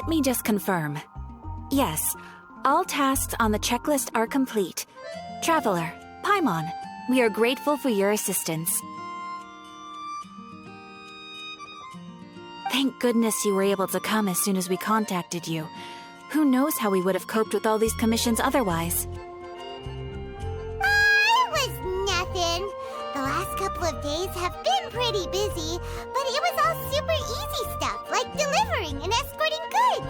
Let me just confirm. Yes, all tasks on the checklist are complete. Traveler, Paimon, we are grateful for your assistance. Thank goodness you were able to come as soon as we contacted you. Who knows how we would have coped with all these commissions otherwise? It was nothing. The last couple of days have been pretty busy, but it was all super easy stuff, like delivering and escorting goods.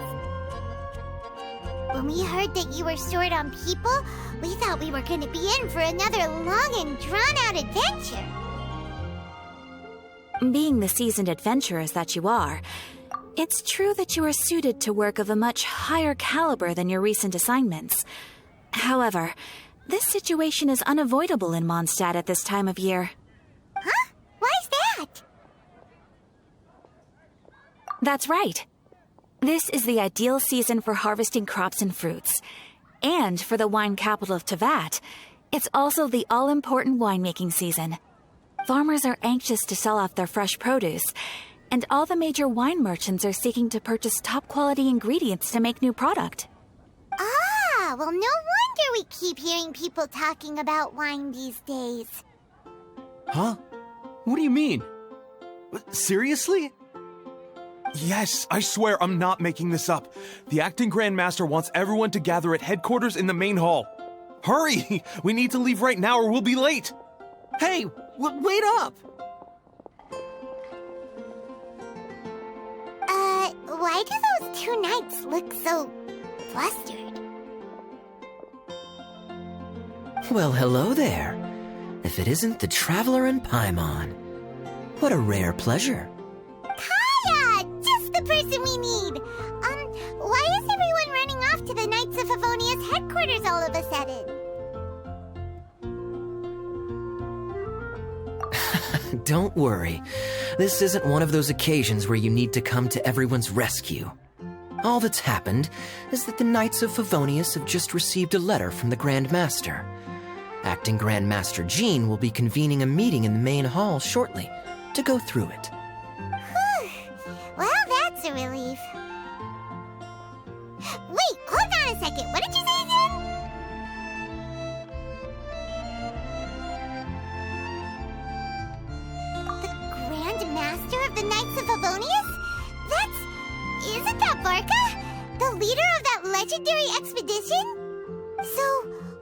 When we heard that you were short on people, we thought we were going to be in for another long and drawn-out adventure. Being the seasoned adventurers that you are, it's true that you are suited to work of a much higher caliber than your recent assignments. However, this situation is unavoidable in Mondstadt at this time of year. Huh? Why's that? That's right. This is the ideal season for harvesting crops and fruits. And for the wine capital of Teyvat, it's also the all-important winemaking season. Farmers are anxious to sell off their fresh produce, and all the major wine merchants are seeking to purchase top-quality ingredients to make new product. Ah, well, no wonder we keep hearing people talking about wine these days. Huh? What do you mean? Seriously? Yes, I swear I'm not making this up. The acting Grand Master wants everyone to gather at headquarters in the main hall. Hurry! We need to leave right now or we'll be late! Hey, wait up! Why do those two knights look so flustered? Well, hello there. If it isn't the Traveler and Paimon. What a rare pleasure. Kaya! Just the person we need! Why is everyone running off to the Knights of Favonia's headquarters all of a sudden? Don't worry. This isn't one of those occasions where you need to come to everyone's rescue. All that's happened is that the Knights of Favonius have just received a letter from the Grand Master. Acting Grand Master Jean will be convening a meeting in the main hall shortly to go through it. Well, that's a relief. Wait, hold on a second. What did you say again? The Grand Master of the Knights of Favonius? Isn't that Varka? The leader of that legendary expedition? So,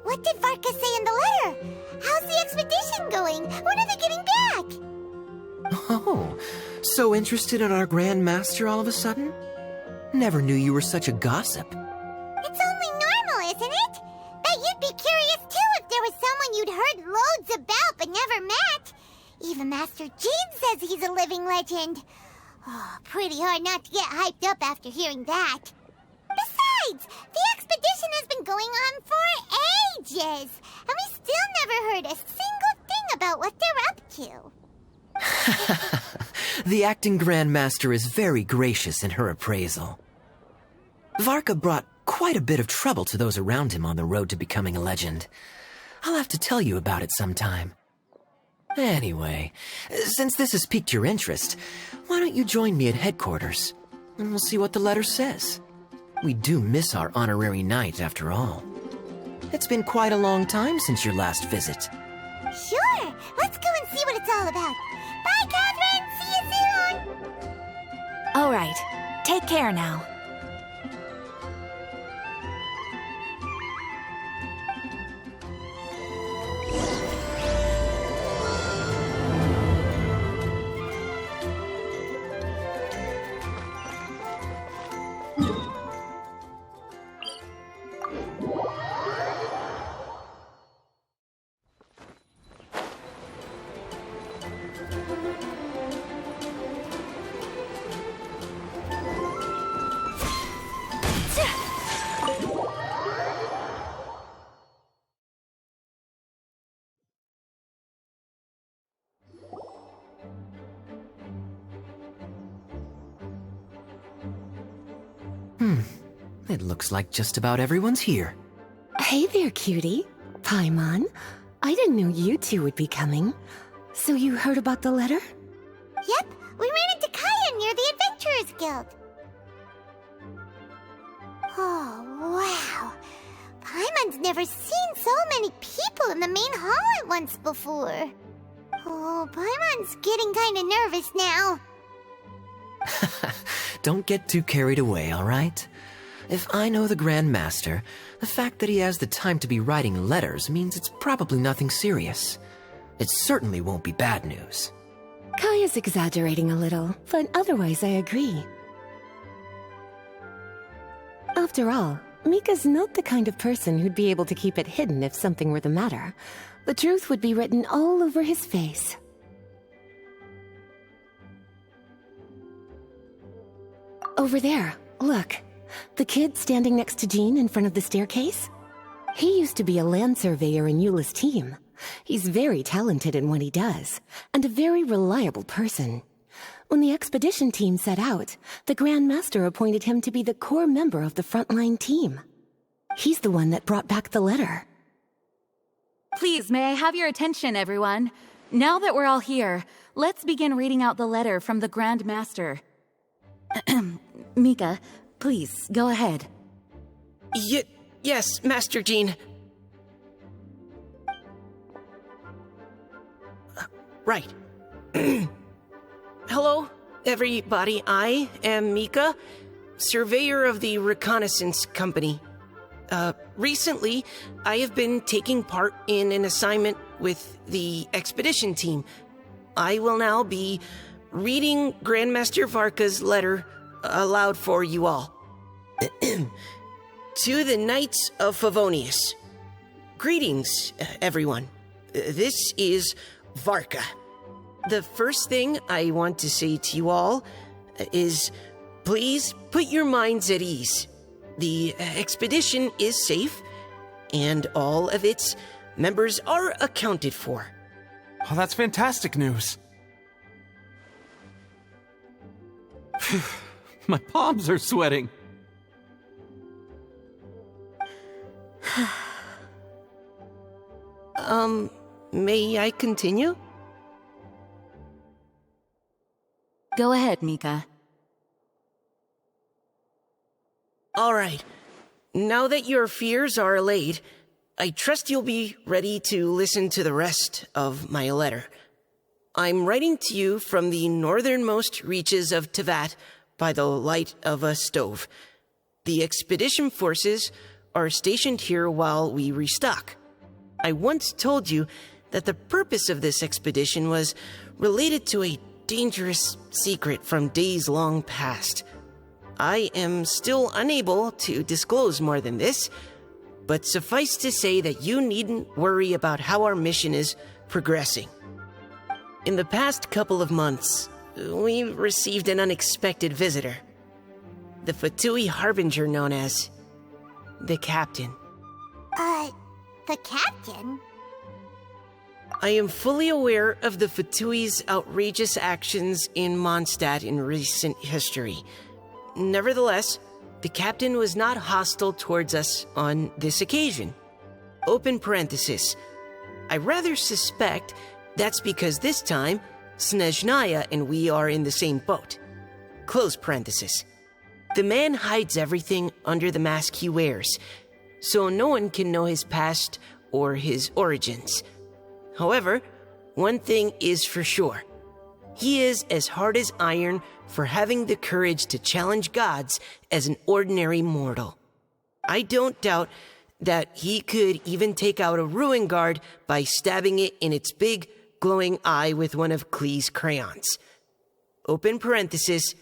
what did Varka say in the letter? How's the expedition going? When are they getting back? Oh, so interested in our Grand Master all of a sudden? Never knew you were such a gossip. It's only normal, isn't it? Bet you'd be curious too if there was someone you'd heard loads about but never met. Even Master Jean says he's a living legend. Oh, pretty hard not to get hyped up after hearing that. Besides, the expedition has been going on for ages, and we still never heard a single thing about what they're up to. The acting Grand Master is very gracious in her appraisal. Varka brought quite a bit of trouble to those around him on the road to becoming a legend. I'll have to tell you about it sometime. Anyway, since this has piqued your interest, why don't you join me at headquarters, and we'll see what the letter says. We do miss our honorary knight, after all. It's been quite a long time since your last visit. Sure, let's go and see what it's all about. Bye, Catherine! See you soon! All right, take care now. It looks like just about everyone's here. Hey there, cutie. Paimon. I didn't know you two would be coming. So you heard about the letter? Yep, we ran into Kaya near the Adventurers Guild. Oh, wow. Paimon's never seen so many people in the main hall at once before. Oh, Paimon's getting kinda nervous now. Don't get too carried away, all right? If I know the Grand Master, the fact that he has the time to be writing letters means it's probably nothing serious. It certainly won't be bad news. Kaya's exaggerating a little, but otherwise I agree. After all, Mika's not the kind of person who'd be able to keep it hidden if something were the matter. The truth would be written all over his face. Over there, look. The kid standing next to Jean in front of the staircase? He used to be a land surveyor in Eula's team. He's very talented in what he does, and a very reliable person. When the expedition team set out, the Grand Master appointed him to be the core member of the frontline team. He's the one that brought back the letter. Please, may I have your attention, everyone? Now that we're all here, let's begin reading out the letter from the Grand Master. Mika, please, go ahead. Yes, Master Jean. Right. Hello, everybody. I am Mika, surveyor of the Reconnaissance Company. Recently, I have been taking part in an assignment with the expedition team. I will now be reading Grandmaster Varka's letter aloud for you all. To the Knights of Favonius. Greetings, everyone. This is Varka. The first thing I want to say to you all is, please put your minds at ease. The expedition is safe, and all of its members are accounted for. Oh, that's fantastic news. My palms are sweating. May I continue? Go ahead, Mika. All right. Now that your fears are allayed, I trust you'll be ready to listen to the rest of my letter. I'm writing to you from the northernmost reaches of Tevat by the light of a stove. The expedition forces are stationed here while we restock. I once told you that the purpose of this expedition was related to a dangerous secret from days long past. I am still unable to disclose more than this, but suffice to say that you needn't worry about how our mission is progressing. In the past couple of months, we received an unexpected visitor. The Fatui Harbinger known as the Captain. The Captain? I am fully aware of the Fatui's outrageous actions in Mondstadt in recent history. Nevertheless, the Captain was not hostile towards us on this occasion. Open parenthesis. I rather suspect that's because this time, Snezhnaya and we are in the same boat. Close parenthesis. The man hides everything under the mask he wears, so no one can know his past or his origins. However, one thing is for sure. He is as hard as iron for having the courage to challenge gods as an ordinary mortal. I don't doubt that he could even take out a ruin guard by stabbing it in its big, glowing eye with one of Klee's crayons. Open parenthesis,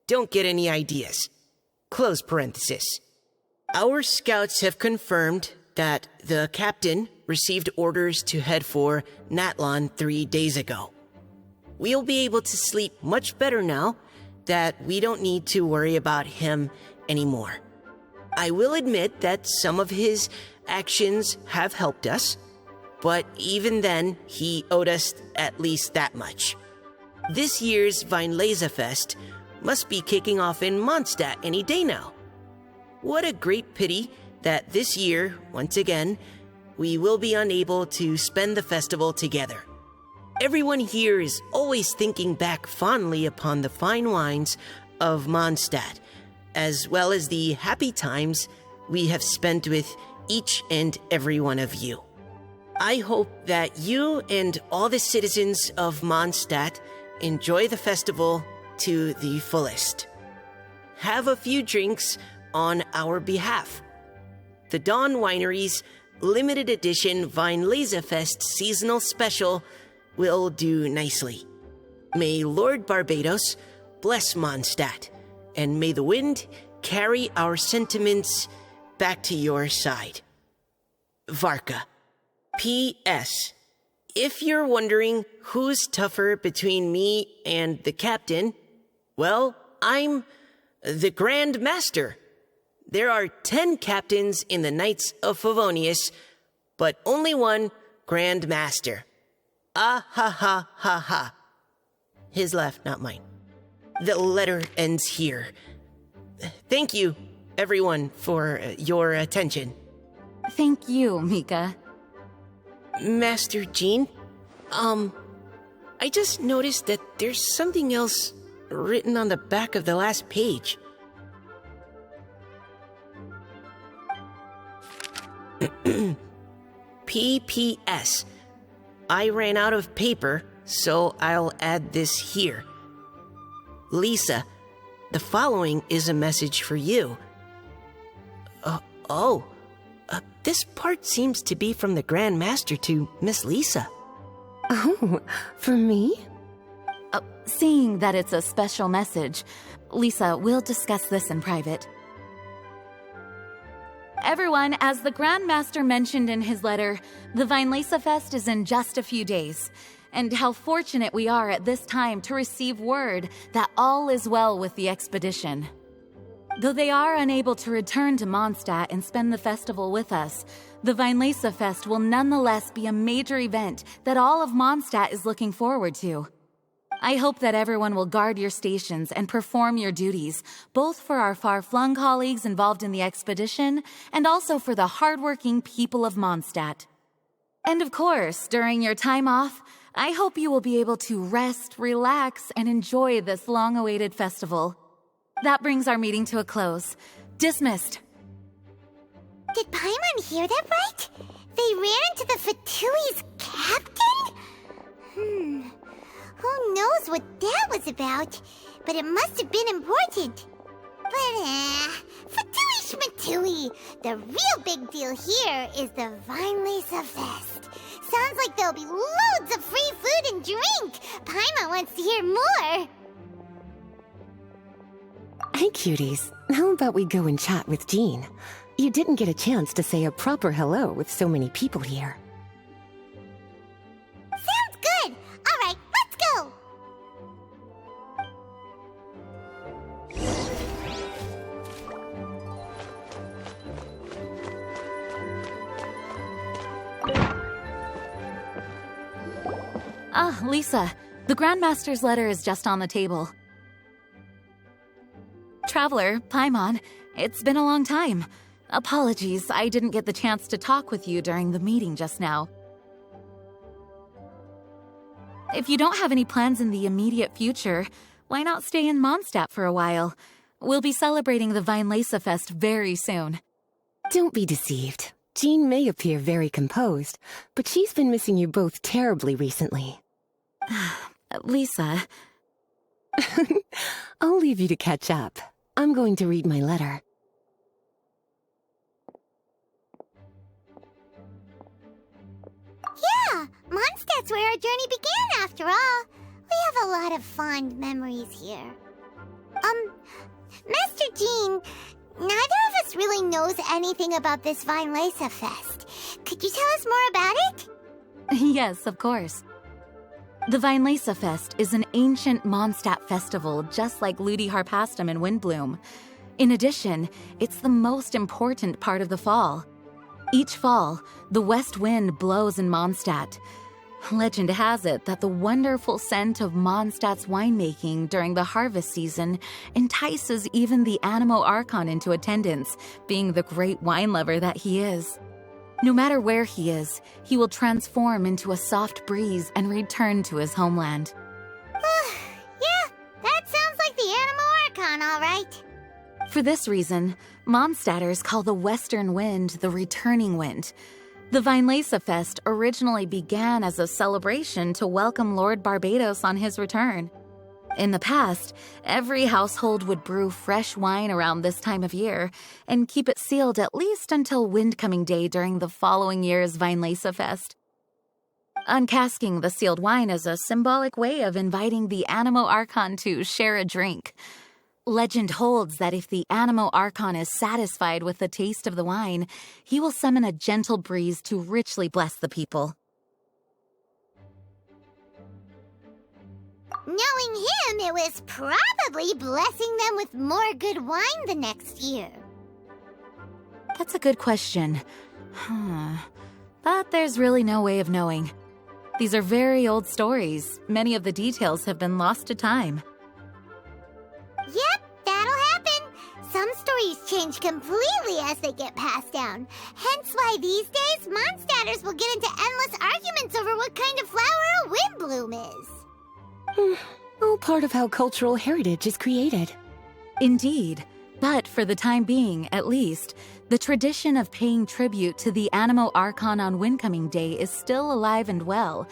don't get any ideas. Close parenthesis. Our scouts have confirmed that the Captain received orders to head for Natlon 3 days ago. We'll be able to sleep much better now that we don't need to worry about him anymore. I will admit that some of his actions have helped us, but even then, he owed us at least that much. This year's Weinlesefest must be kicking off in Mondstadt any day now. What a great pity that this year, once again, we will be unable to spend the festival together. Everyone here is always thinking back fondly upon the fine wines of Mondstadt, as well as the happy times we have spent with each and every one of you. I hope that you and all the citizens of Mondstadt enjoy the festival to the fullest. Have a few drinks on our behalf. The Dawn Winery's limited edition Weinlesefest seasonal special will do nicely. May Lord Barbados bless Mondstadt, and may the wind carry our sentiments back to your side. Varka. P.S. If you're wondering who's tougher between me and the captain, well, I'm the Grand Master. There are 10 captains in the Knights of Favonius, but only one Grand Master. Ah ha ha ha ha. His laugh, not mine. The letter ends here. Thank you, everyone, for your attention. Thank you, Mika. Master Jean, I just noticed that there's something else written on the back of the last page. P.P.S. I ran out of paper, so I'll add this here. Lisa, the following is a message for you. This part seems to be from the Grand Master to Miss Lisa. Oh, for me? Seeing that it's a special message, Lisa, we'll discuss this in private. Everyone, as the Grand Master mentioned in his letter, the Weinlesefest is in just a few days. And how fortunate we are at this time to receive word that all is well with the expedition. Though they are unable to return to Mondstadt and spend the festival with us, the Weinlesefest will nonetheless be a major event that all of Mondstadt is looking forward to. I hope that everyone will guard your stations and perform your duties, both for our far-flung colleagues involved in the expedition and also for the hardworking people of Mondstadt. And of course, during your time off, I hope you will be able to rest, relax, and enjoy this long-awaited festival. That brings our meeting to a close. Dismissed. Did Paimon hear that right? They ran into the Fatui's captain? Who knows what that was about? But it must have been important. But, Fatui Schmatui! The real big deal here is the Weinlesefest. Sounds like there'll be loads of free food and drink. Paimon wants to hear more. Hey, cuties. How about we go and chat with Jean? You didn't get a chance to say a proper hello with so many people here. Sounds good. All right, let's go. Lisa, the Grandmaster's letter is just on the table. Traveler, Paimon, it's been a long time. Apologies, I didn't get the chance to talk with you during the meeting just now. If you don't have any plans in the immediate future, why not stay in Mondstadt for a while? We'll be celebrating the Weinlesefest very soon. Don't be deceived. Jean may appear very composed, but she's been missing you both terribly recently. Lisa... I'll leave you to catch up. I'm going to read my letter. Yeah, Mondstadt's where our journey began after all. We have a lot of fond memories here. Master Jean, neither of us really knows anything about this Weinlesefest. Could you tell us more about it? Yes, of course. The Weinlesefest is an ancient Mondstadt festival just like Ludi Harpastum and Windbloom. In addition, it's the most important part of the fall. Each fall, the west wind blows in Mondstadt. Legend has it that the wonderful scent of Mondstadt's winemaking during the harvest season entices even the Animo Archon into attendance, being the great wine lover that he is. No matter where he is, he will transform into a soft breeze and return to his homeland. Yeah, that sounds like the Animo Archon, all right. For this reason, Mondstadters call the western wind the returning wind. The Weinlese Fest originally began as a celebration to welcome Lord Barbados on his return. In the past, every household would brew fresh wine around this time of year and keep it sealed at least until Windcoming Day during the following year's Weinlese Fest. Uncasking the sealed wine is a symbolic way of inviting the Animo Archon to share a drink. Legend holds that if the Animo Archon is satisfied with the taste of the wine, he will summon a gentle breeze to richly bless the people. Knowing him, it was probably blessing them with more good wine the next year. That's a good question. But there's really no way of knowing. These are very old stories. Many of the details have been lost to time. Yep, that'll happen. Some stories change completely as they get passed down. Hence why these days, Mondstadters will get into endless arguments over what kind of flower a windbloom is. All part of how cultural heritage is created. Indeed. But for the time being, at least, the tradition of paying tribute to the Animo Archon on Windcoming Day is still alive and well,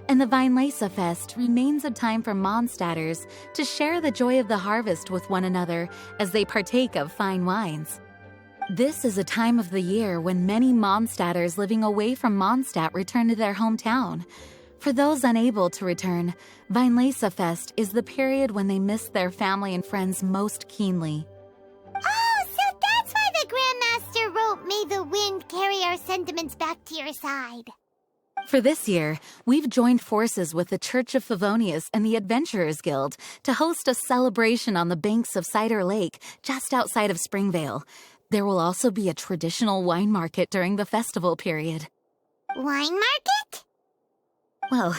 and the Weinlese Fest remains a time for Mondstadters to share the joy of the harvest with one another as they partake of fine wines. This is a time of the year when many Mondstadters living away from Mondstadt return to their hometown. For those unable to return, Weinlese Fest is the period when they miss their family and friends most keenly. Oh, so that's why the Grandmaster wrote, "May the wind carry our sentiments back to your side." For this year, we've joined forces with the Church of Favonius and the Adventurers Guild to host a celebration on the banks of Cider Lake, just outside of Springvale. There will also be a traditional wine market during the festival period. Wine market? Well,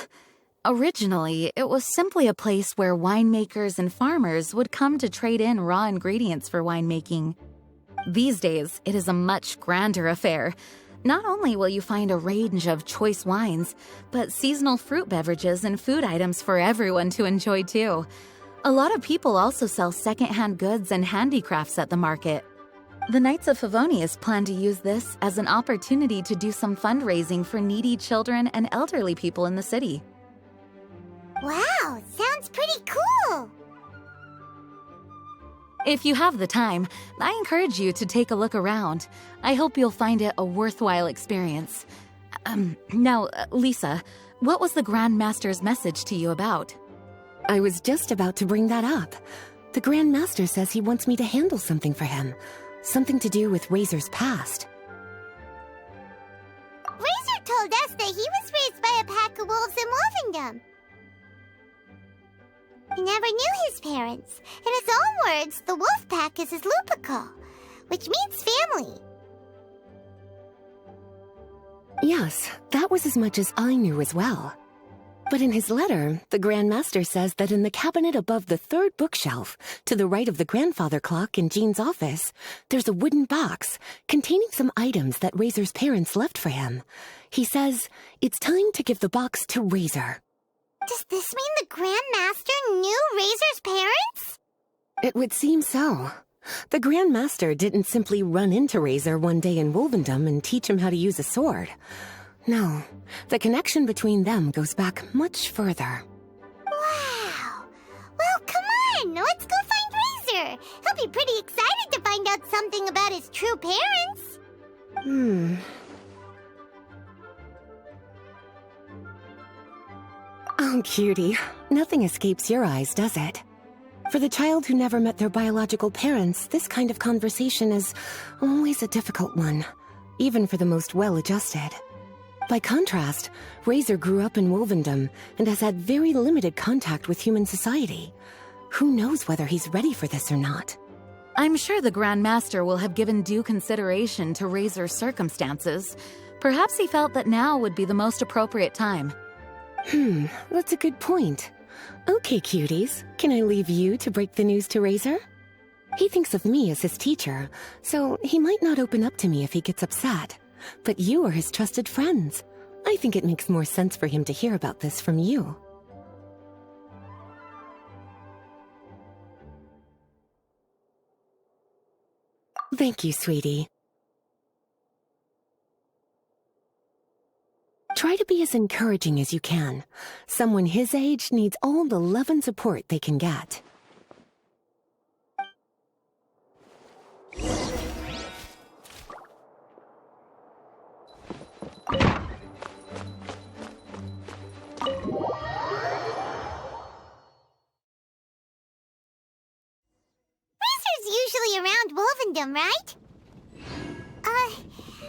originally, it was simply a place where winemakers and farmers would come to trade in raw ingredients for winemaking. These days, it is a much grander affair. Not only will you find a range of choice wines, but seasonal fruit beverages and food items for everyone to enjoy too. A lot of people also sell secondhand goods and handicrafts at the market. The Knights of Favonius plan to use this as an opportunity to do some fundraising for needy children and elderly people in the city. Wow, sounds pretty cool. If you have the time, I encourage you to take a look around. I hope you'll find it a worthwhile experience. Now, Lisa, what was the Grand Master's message to you about? I was just about to bring that up. The Grand Master says he wants me to handle something for him. Something to do with Razor's past. Razor told us that he was raised by a pack of wolves in Wolvendom. He never knew his parents. In his own words, the wolf pack is his lupical, which means family. Yes, that was as much as I knew as well. But in his letter, the Grand Master says that in the cabinet above the third bookshelf, to the right of the grandfather clock in Jean's office, there's a wooden box containing some items that Razor's parents left for him. He says it's time to give the box to Razor. Does this mean the Grand Master knew Razor's parents? It would seem so. The Grand Master didn't simply run into Razor one day in Wolvendom and teach him how to use a sword. No, the connection between them goes back much further. Wow! Well, come on! Let's go find Razor! He'll be pretty excited to find out something about his true parents! Oh, cutie. Nothing escapes your eyes, does it? For the child who never met their biological parents, this kind of conversation is always a difficult one, even for the most well-adjusted. By contrast, Razor grew up in Wolvendom and has had very limited contact with human society. Who knows whether he's ready for this or not? I'm sure the Grand Master will have given due consideration to Razor's circumstances. Perhaps he felt that now would be the most appropriate time. That's a good point. Okay, cuties, can I leave you to break the news to Razor? He thinks of me as his teacher, so he might not open up to me if he gets upset. But you are his trusted friends. I think it makes more sense for him to hear about this from you. Thank you, sweetie. Try to be as encouraging as you can. Someone his age needs all the love and support they can get. Usually around Wolvendom, right?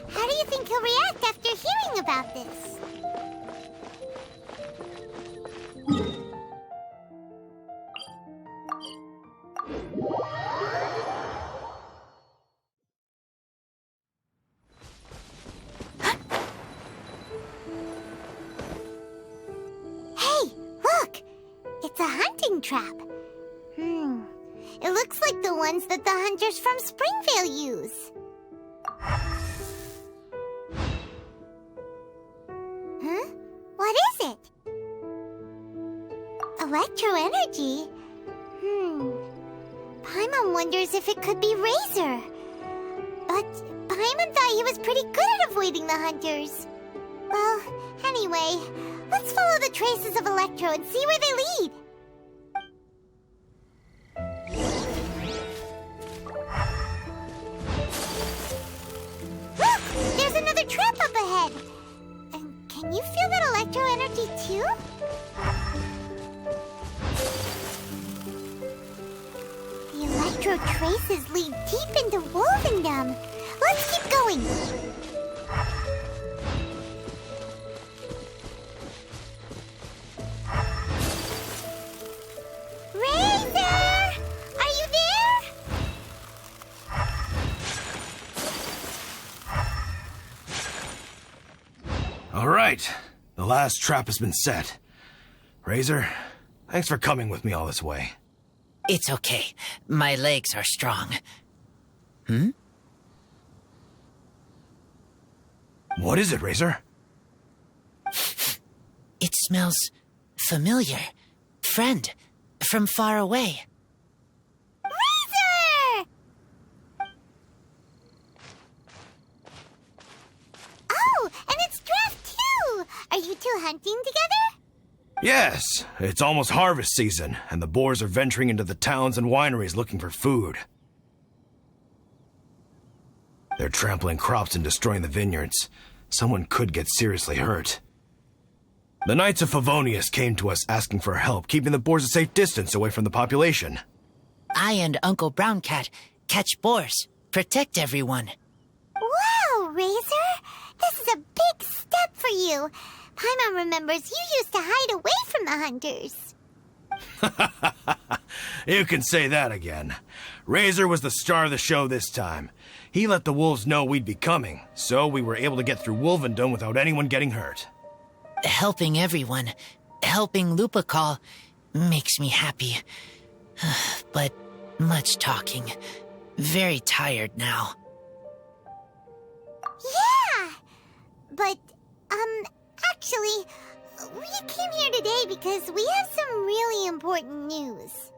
How do you think he'll react after hearing about this? Hey, look! It's a hunting trap. It looks like the ones that the hunters from Springvale use. Huh? What is it? Electro energy? Paimon wonders if it could be Razor. But Paimon thought he was pretty good at avoiding the hunters. Well, anyway, let's follow the traces of Electro and see where they lead. There's another trap up ahead! And can you feel that electro energy too? The electro traces lead deep into Wolvendom. Let's keep going! Razor! Are you there? All right, the last trap has been set. Razor, thanks for coming with me all this way. It's okay. My legs are strong. What is it, Razor? It smells familiar. Friend, from far away. Razor! Oh, and it's Draft too! Are you two hunting together? Yes, it's almost harvest season, and the boars are venturing into the towns and wineries looking for food. They're trampling crops and destroying the vineyards. Someone could get seriously hurt. The Knights of Favonius came to us asking for help, keeping the boars a safe distance away from the population. I and Uncle Brown Cat catch boars, protect everyone. Wow, Razor! This is a big step for you. Paimon remembers you used to hide away from the hunters. You can say that again. Razor was the star of the show this time. He let the wolves know we'd be coming, so we were able to get through Wolvendom without anyone getting hurt. Helping everyone, helping Lupercal, makes me happy. But much talking. Very tired now. Yeah! But, actually, we came here today because we have some really important news.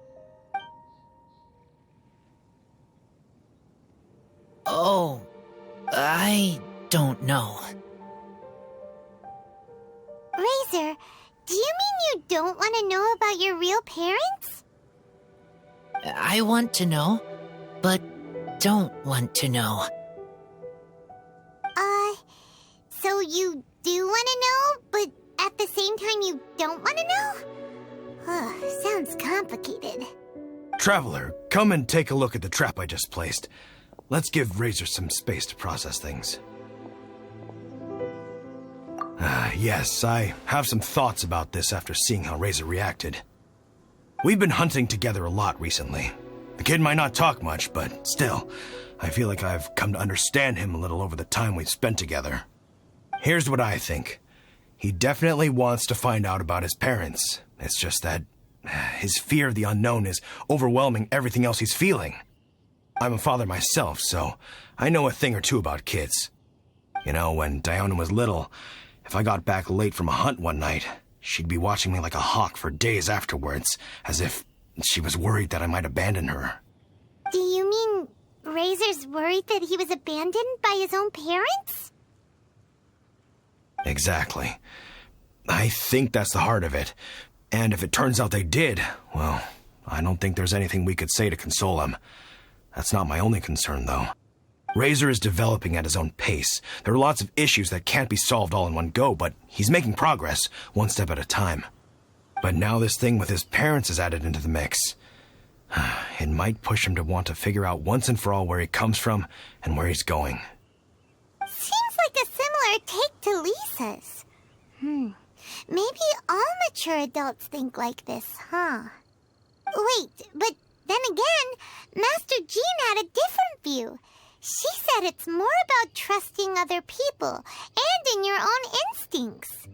Oh, I don't know. Razor, do you mean you don't want to know about your real parents? I want to know, but don't want to know. So you do want to know, but at the same time you don't want to know? Sounds complicated. Traveler, come and take a look at the trap I just placed. Let's give Razor some space to process things. Yes, I have some thoughts about this after seeing how Razor reacted. We've been hunting together a lot recently. The kid might not talk much, but still, I feel like I've come to understand him a little over the time we've spent together. Here's what I think. He definitely wants to find out about his parents. It's just that his fear of the unknown is overwhelming everything else he's feeling. I'm a father myself, so I know a thing or two about kids. You know, when Diona was little, if I got back late from a hunt one night, she'd be watching me like a hawk for days afterwards, as if she was worried that I might abandon her. Do you mean Razor's worried that he was abandoned by his own parents? Exactly. I think that's the heart of it. And if it turns out they did, well, I don't think there's anything we could say to console him. That's not my only concern, though. Razor is developing at his own pace. There are lots of issues that can't be solved all in one go, but he's making progress, one step at a time. But now this thing with his parents is added into the mix. It might push him to want to figure out once and for all where he comes from and where he's going. Seems like a similar take to Lisa's. Maybe all mature adults think like this, huh? Wait, but then again, Master Jean had a different view. She said it's more about trusting other people and in your own instincts.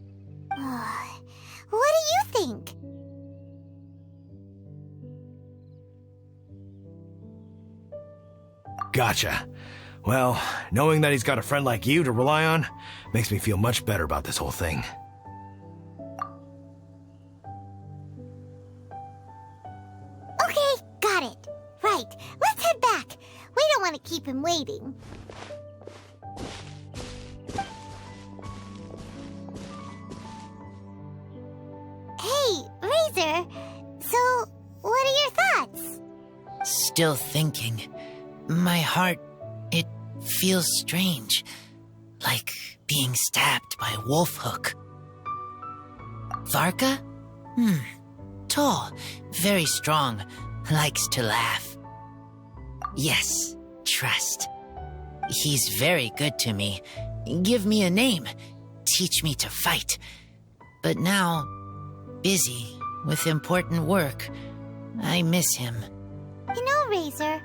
What do you think? Gotcha. Well, knowing that he's got a friend like you to rely on makes me feel much better about this whole thing. Okay, got it. Right, let's head back. We don't want to keep him waiting. Hey, Razor. So, what are your thoughts? Still thinking. My heart, it feels strange. Like being stabbed by a wolf hook. Varka? Tall, very strong, likes to laugh. Yes, trust. He's very good to me. Give me a name. Teach me to fight. But now, busy with important work, I miss him. You know, Razor,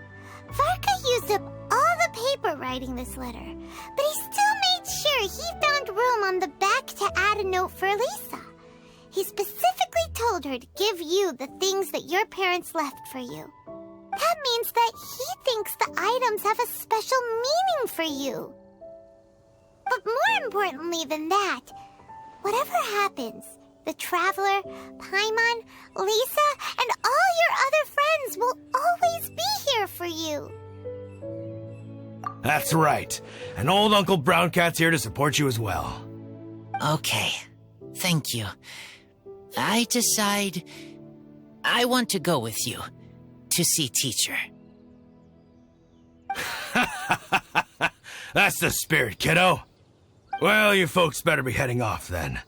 Varka used up all the paper writing this letter, but he still made sure he found room on the back to add a note for Lisa. He specifically told her to give you the things that your parents left for you. That means that he thinks the items have a special meaning for you. But more importantly than that, whatever happens, the Traveler, Paimon, Lisa, and all your other friends will always be here for you. That's right. And old Uncle Brown Cat's here to support you as well. Okay, thank you. I decide I want to go with you to see teacher. That's the spirit, kiddo. Well, you folks better be heading off then.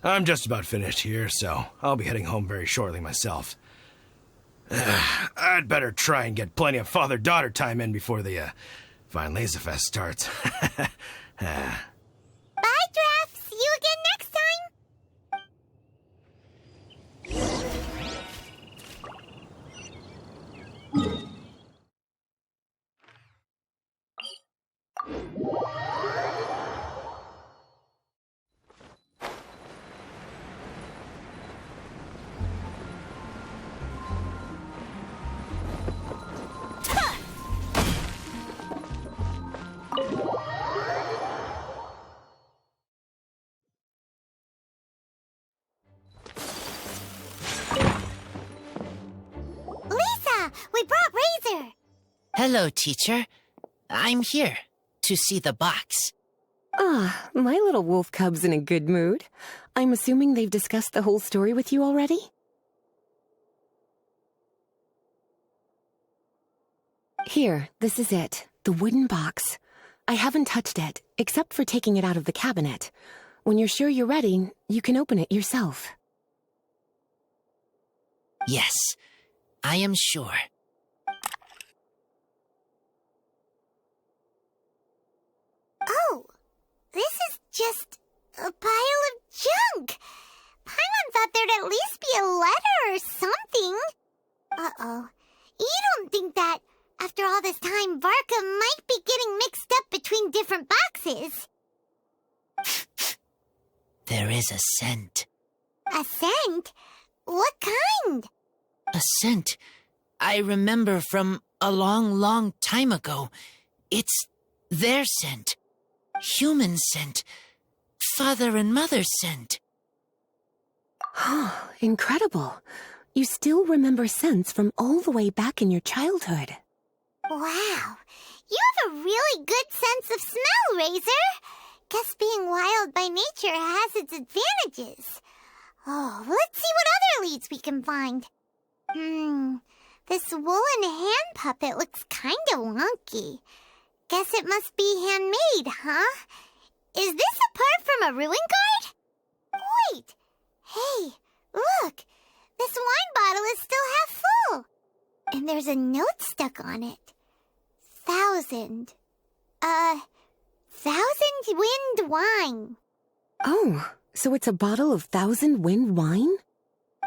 I'm just about finished here, so I'll be heading home very shortly myself. I'd better try and get plenty of father-daughter time in before the Fine Laser Fest starts. Bye, Draf. See you again next time. Lisa, we brought Razor. Hello, teacher. I'm here to see the box. Ah, my little wolf cub's in a good mood. I'm assuming they've discussed the whole story with you already? Here, this is it. The wooden box. I haven't touched it, except for taking it out of the cabinet. When you're sure you're ready, you can open it yourself. Yes, I am sure. Oh, this is just a pile of junk. Paimon thought there'd at least be a letter or something. Uh-oh. You don't think that, after all this time, Varka might be getting mixed up between different boxes? There is a scent. A scent? What kind? A scent I remember from a long, long time ago. It's their scent. Human scent. Father and mother scent. Oh, incredible. You still remember scents from all the way back in your childhood. Wow. You have a really good sense of smell, Razor. Guess being wild by nature has its advantages. Oh, let's see what other leads we can find. This woolen hand puppet looks kinda wonky. Guess it must be handmade, huh? Is this a part from a ruin guard? Wait! Hey, look! This wine bottle is still half full! And there's a note stuck on it. 1,000 wind wine. Oh, so it's a bottle of 1,000 wind wine?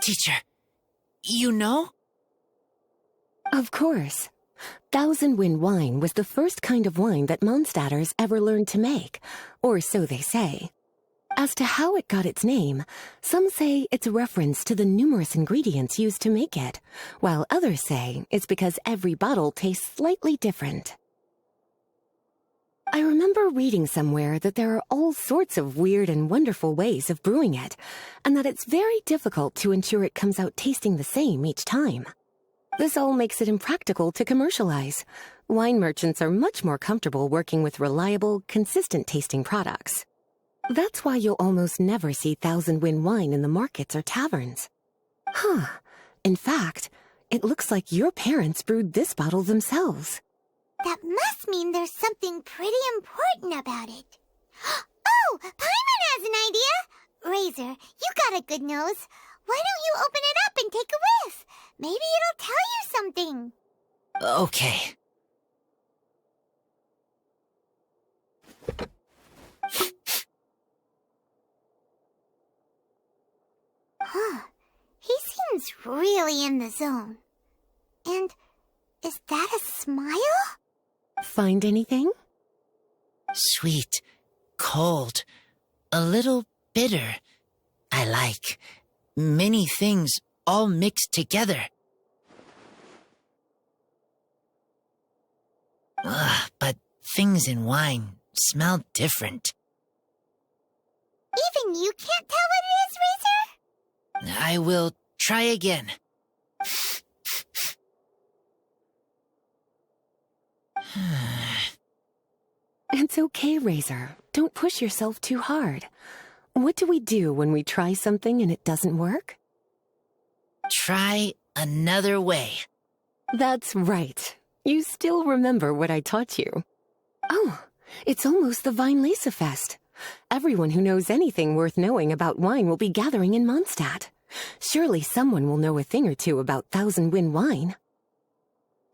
Teacher, you know? Of course. 1,000 wind wine was the first kind of wine that Mondstadters ever learned to make, or so they say. As to how it got its name, some say it's a reference to the numerous ingredients used to make it, while others say it's because every bottle tastes slightly different. I remember reading somewhere that there are all sorts of weird and wonderful ways of brewing it, and that it's very difficult to ensure it comes out tasting the same each time. This all makes it impractical to commercialize. Wine merchants are much more comfortable working with reliable, consistent-tasting products. That's why you'll almost never see 1,000 wind wine in the markets or taverns. Huh. In fact, it looks like your parents brewed this bottle themselves. That must mean there's something pretty important about it. Oh, Paimon has an idea! Razor, you got a good nose. Why don't you open it up and take a whiff? Maybe it'll tell you something. Okay. Huh. He seems really in the zone. And is that a smile? Find anything? Sweet, cold, a little bitter. I like many things all mixed together. But things in wine smell different. Even you can't tell what it is, Razor? I will try again. It's okay, Razor. Don't push yourself too hard. What do we do when we try something and it doesn't work? Try another way. That's right. You still remember what I taught you. Oh, it's almost the Vine Lisa Fest. Everyone who knows anything worth knowing about wine will be gathering in Mondstadt. Surely someone will know a thing or two about 1,000 wind wine.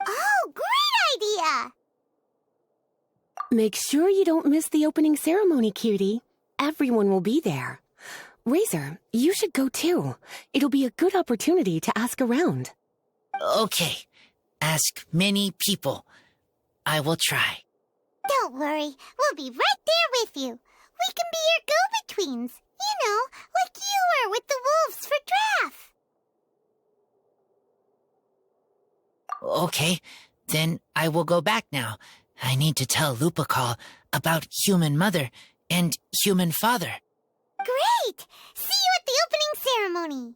Oh, great idea! Make sure you don't miss the opening ceremony, cutie. Everyone will be there. Razor, you should go too. It'll be a good opportunity to ask around. Okay. Ask many people. I will try. Don't worry, we'll be right there with you. We can be your go-betweens. You know, like you were with the wolves for Draff. Okay, then I will go back now. I need to tell Lupacol about Human Mother and Human Father. Great! See you at the opening ceremony.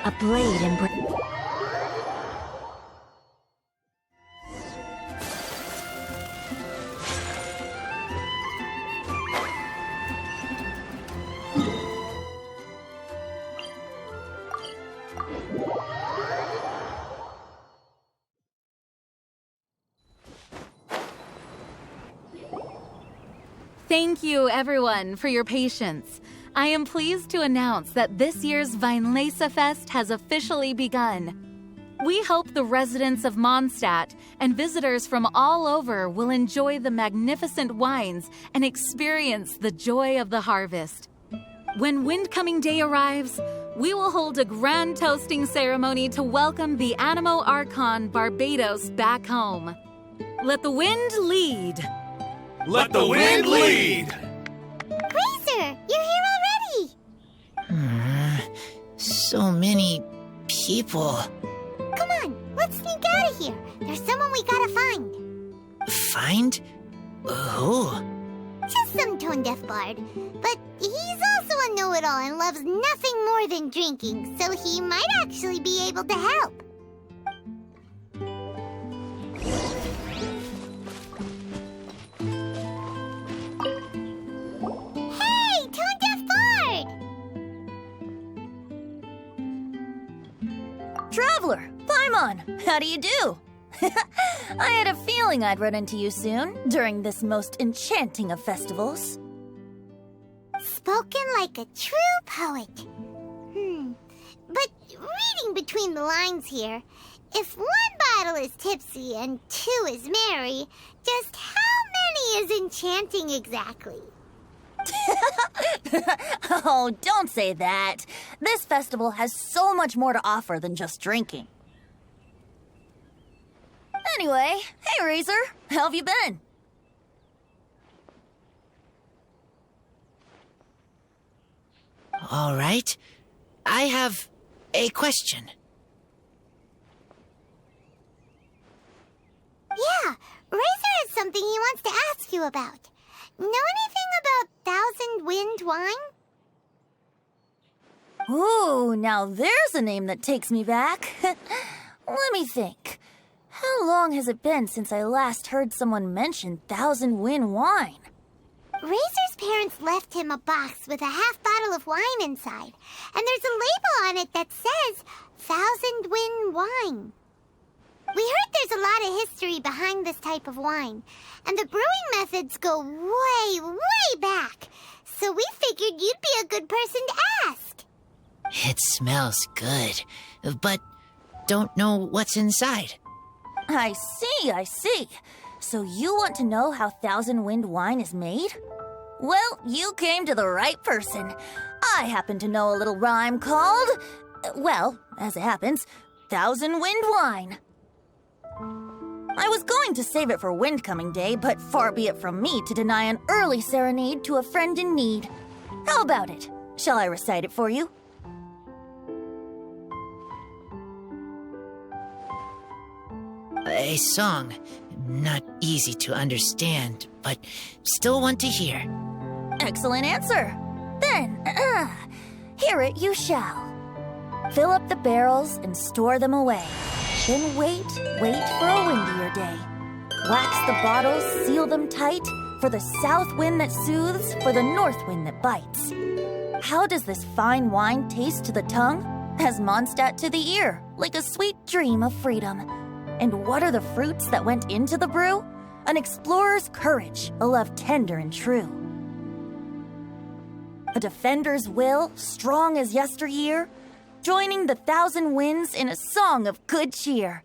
A blade Thank you, everyone, for your patience. I am pleased to announce that this year's Weinlese Fest has officially begun. We hope the residents of Mondstadt and visitors from all over will enjoy the magnificent wines and experience the joy of the harvest. When Windcoming Day arrives, we will hold a grand toasting ceremony to welcome the Animo Archon Barbados back home. Let the wind lead. Let the wind lead! Razor, you're here already! So many people. Come on, let's sneak out of here. There's someone we gotta find. Find? Who? Just some tone-deaf bard. But he's also a know-it-all and loves nothing more than drinking, so he might actually be able to help. Hey, tone-deaf bard! Traveler, Paimon, how do you do? I had a feeling I'd run into you soon, during this most enchanting of festivals. Spoken like a true poet. But reading between the lines here, if one bottle is tipsy and two is merry, just how many is enchanting exactly? Oh, don't say that. This festival has so much more to offer than just drinking. Anyway, hey Razor, how have you been? All right. I have a question. Yeah, Razor has something he wants to ask you about. Know anything about Thousand Wind wine? Ooh, now there's a name that takes me back. Let me think. How long has it been since I last heard someone mention Thousand Wind wine? Razor's parents left him a box with a half bottle of wine inside, and there's a label on it that says Thousand Wind wine. We heard there's a lot of history behind this type of wine, and the brewing methods go way, way back, so we figured you'd be a good person to ask. It smells good, but don't know what's inside. I see. So you want to know how Thousand Wind wine is made? Well, you came to the right person. I happen to know a little rhyme called, well, as it happens, Thousand Wind wine. I was going to save it for Windcoming Day, but far be it from me to deny an early serenade to a friend in need. How about it? Shall I recite it for you? A song. Not easy to understand, but still want to hear. Excellent answer. Then, hear it you shall. Fill up the barrels and store them away. Then wait for a windier day. Wax the bottles, seal them tight, for the south wind that soothes, for the north wind that bites. How does this fine wine taste to the tongue? As Mondstadt to the ear, like a sweet dream of freedom. And what are the fruits that went into the brew? An explorer's courage, a love tender and true. A defender's will, strong as yesteryear, joining the thousand winds in a song of good cheer.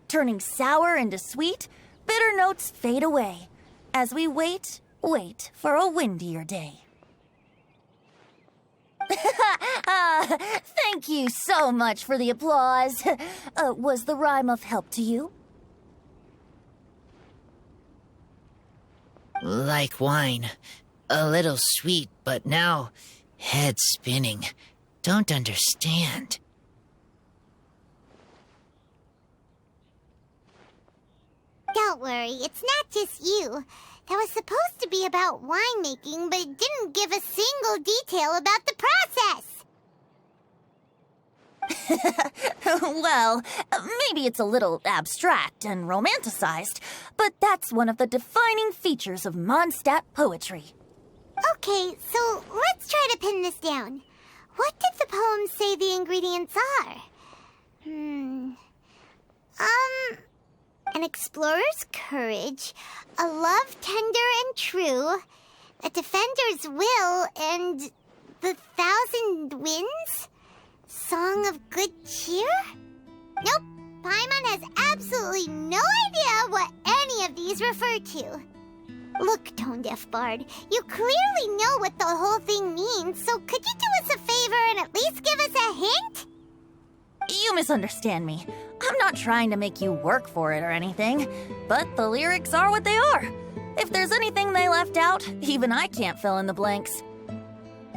Turning sour into sweet, bitter notes fade away, as we wait for a windier day. Thank you so much for the applause. Was the rhyme of help to you? Like wine. A little sweet, but now head spinning. Don't understand. Don't worry, it's not just you. That was supposed to be about winemaking, but it didn't give a single detail about the process. Well, maybe it's a little abstract and romanticized, but that's one of the defining features of Mondstadt poetry. Okay, so let's try to pin this down. What did the poem say the ingredients are? An explorer's courage, a love tender and true, A Defender's Will and the Thousand Winds? Song of Good Cheer? Nope, Paimon has absolutely no idea what any of these refer to. Look, Tone-Deaf Bard, you clearly know what the whole thing means, so could you do us a favor and at least give us a hint? You misunderstand me. I'm not trying to make you work for it or anything, but the lyrics are what they are. If there's anything they left out, even I can't fill in the blanks.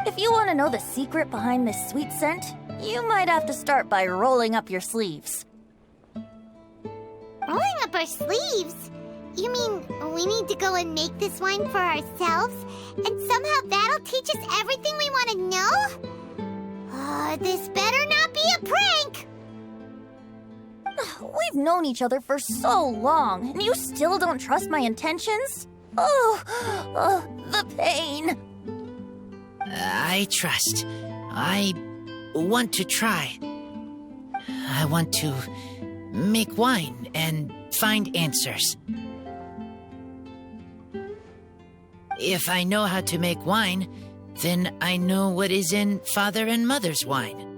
If you want to know the secret behind this sweet scent, you might have to start by rolling up your sleeves. Rolling up our sleeves? You mean we need to go and make this wine for ourselves, and somehow that'll teach us everything we want to know? This better not be a prank! We've known each other for so long, and you still don't trust my intentions? Oh, the pain. I trust. I want to try. I want to make wine and find answers. If I know how to make wine, then I know what is in Father and Mother's wine.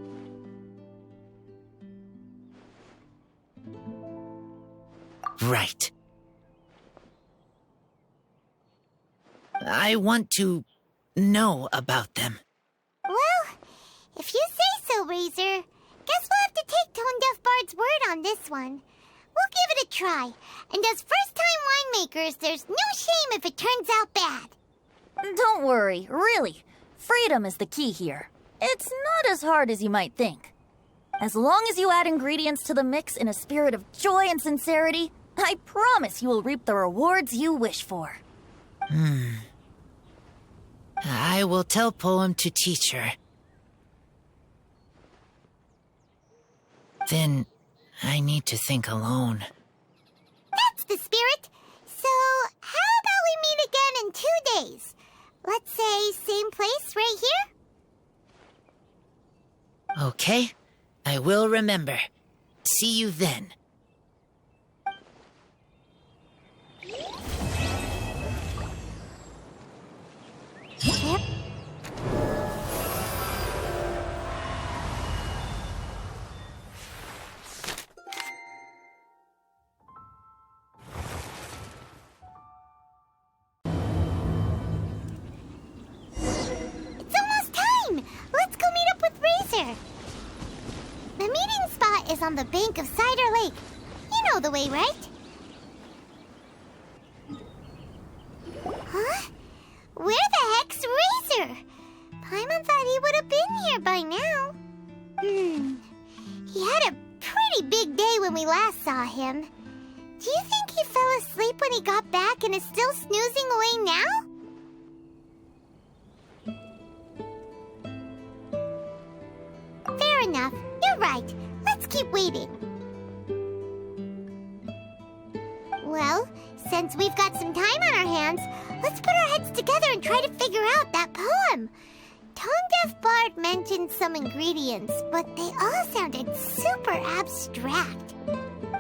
Right. I want to know about them. Well, if you say so, Razor, guess we'll have to take Tone-Deaf Bard's word on this one. We'll give it a try, and as first-time winemakers, there's no shame if it turns out bad. Don't worry, really. Freedom is the key here. It's not as hard as you might think. As long as you add ingredients to the mix in a spirit of joy and sincerity, I promise you will reap the rewards you wish for. I will tell Poem to teach her. Then I need to think alone. That's the spirit. So, how about we meet again in 2 days? Let's say same place right here? Okay, I will remember. See you then. Yep. It's almost time! Let's go meet up with Razor. The meeting spot is on the bank of Cider Lake. You know the way, right? Huh? Where the heck's Razor? Paimon thought he would have been here by now. He had a pretty big day when we last saw him. Do you think he fell asleep when he got back and is still snoozing away now? Fair enough. You're right. Let's keep waiting. Well, since we've got some time on our hands, let's put our heads together and try to figure out that poem. Tone-Deaf Bard mentioned some ingredients, but they all sounded super abstract.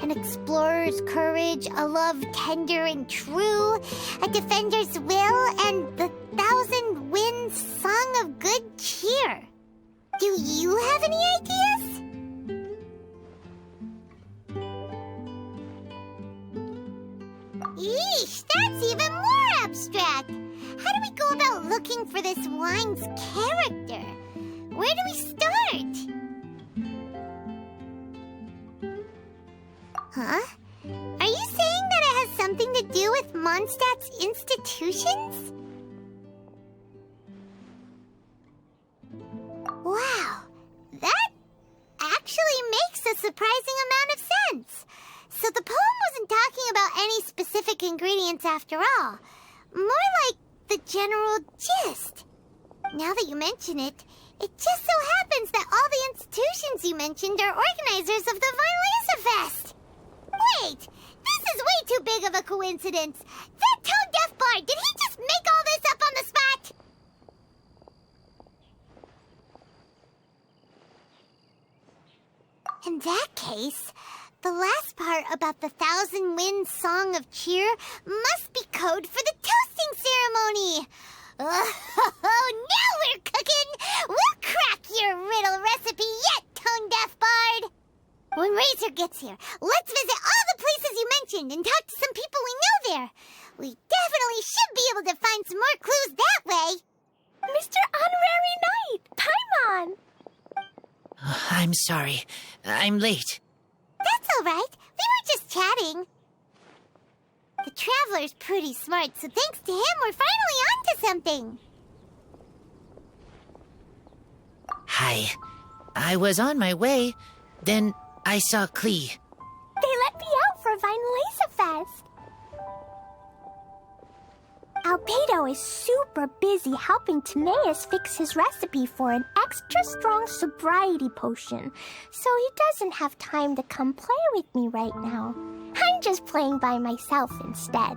An explorer's courage, a love tender and true, a defender's will, and the thousand winds song of good cheer. Do you have any ideas? Eesh, that's even more abstract. How do we go about looking for this wine's character? Where do we start? Huh? Are you saying that it has something to do with Mondstadt's institutions? Wow, that actually makes a surprising amount of sense. So the poem wasn't talking about any specific ingredients after all. More like the general gist. Now that you mention it, it just so happens that all the institutions you mentioned are organizers of the Vine Fest. Wait, this is way too big of a coincidence. That Tone-Deaf Bard, did he just make all this up on the spot? In that case, the last part about the Thousand Winds Song of Cheer must be code for the toasting ceremony. Now we're cooking! We'll crack your riddle recipe yet, tone-deaf bard! When Razor gets here, let's visit all the places you mentioned and talk to some people we know there. We definitely should be able to find some more clues that way. Mr. Honorary Knight, Paimon! I'm sorry. I'm late. That's all right. We were just chatting. The Traveler's pretty smart, so thanks to him, we're finally onto something. Hi. I was on my way. Then I saw Klee. They let me out for Vine Laser Fest. Albedo is super busy helping Timaeus fix his recipe for an extra strong sobriety potion, so he doesn't have time to come play with me right now. I'm just playing by myself instead.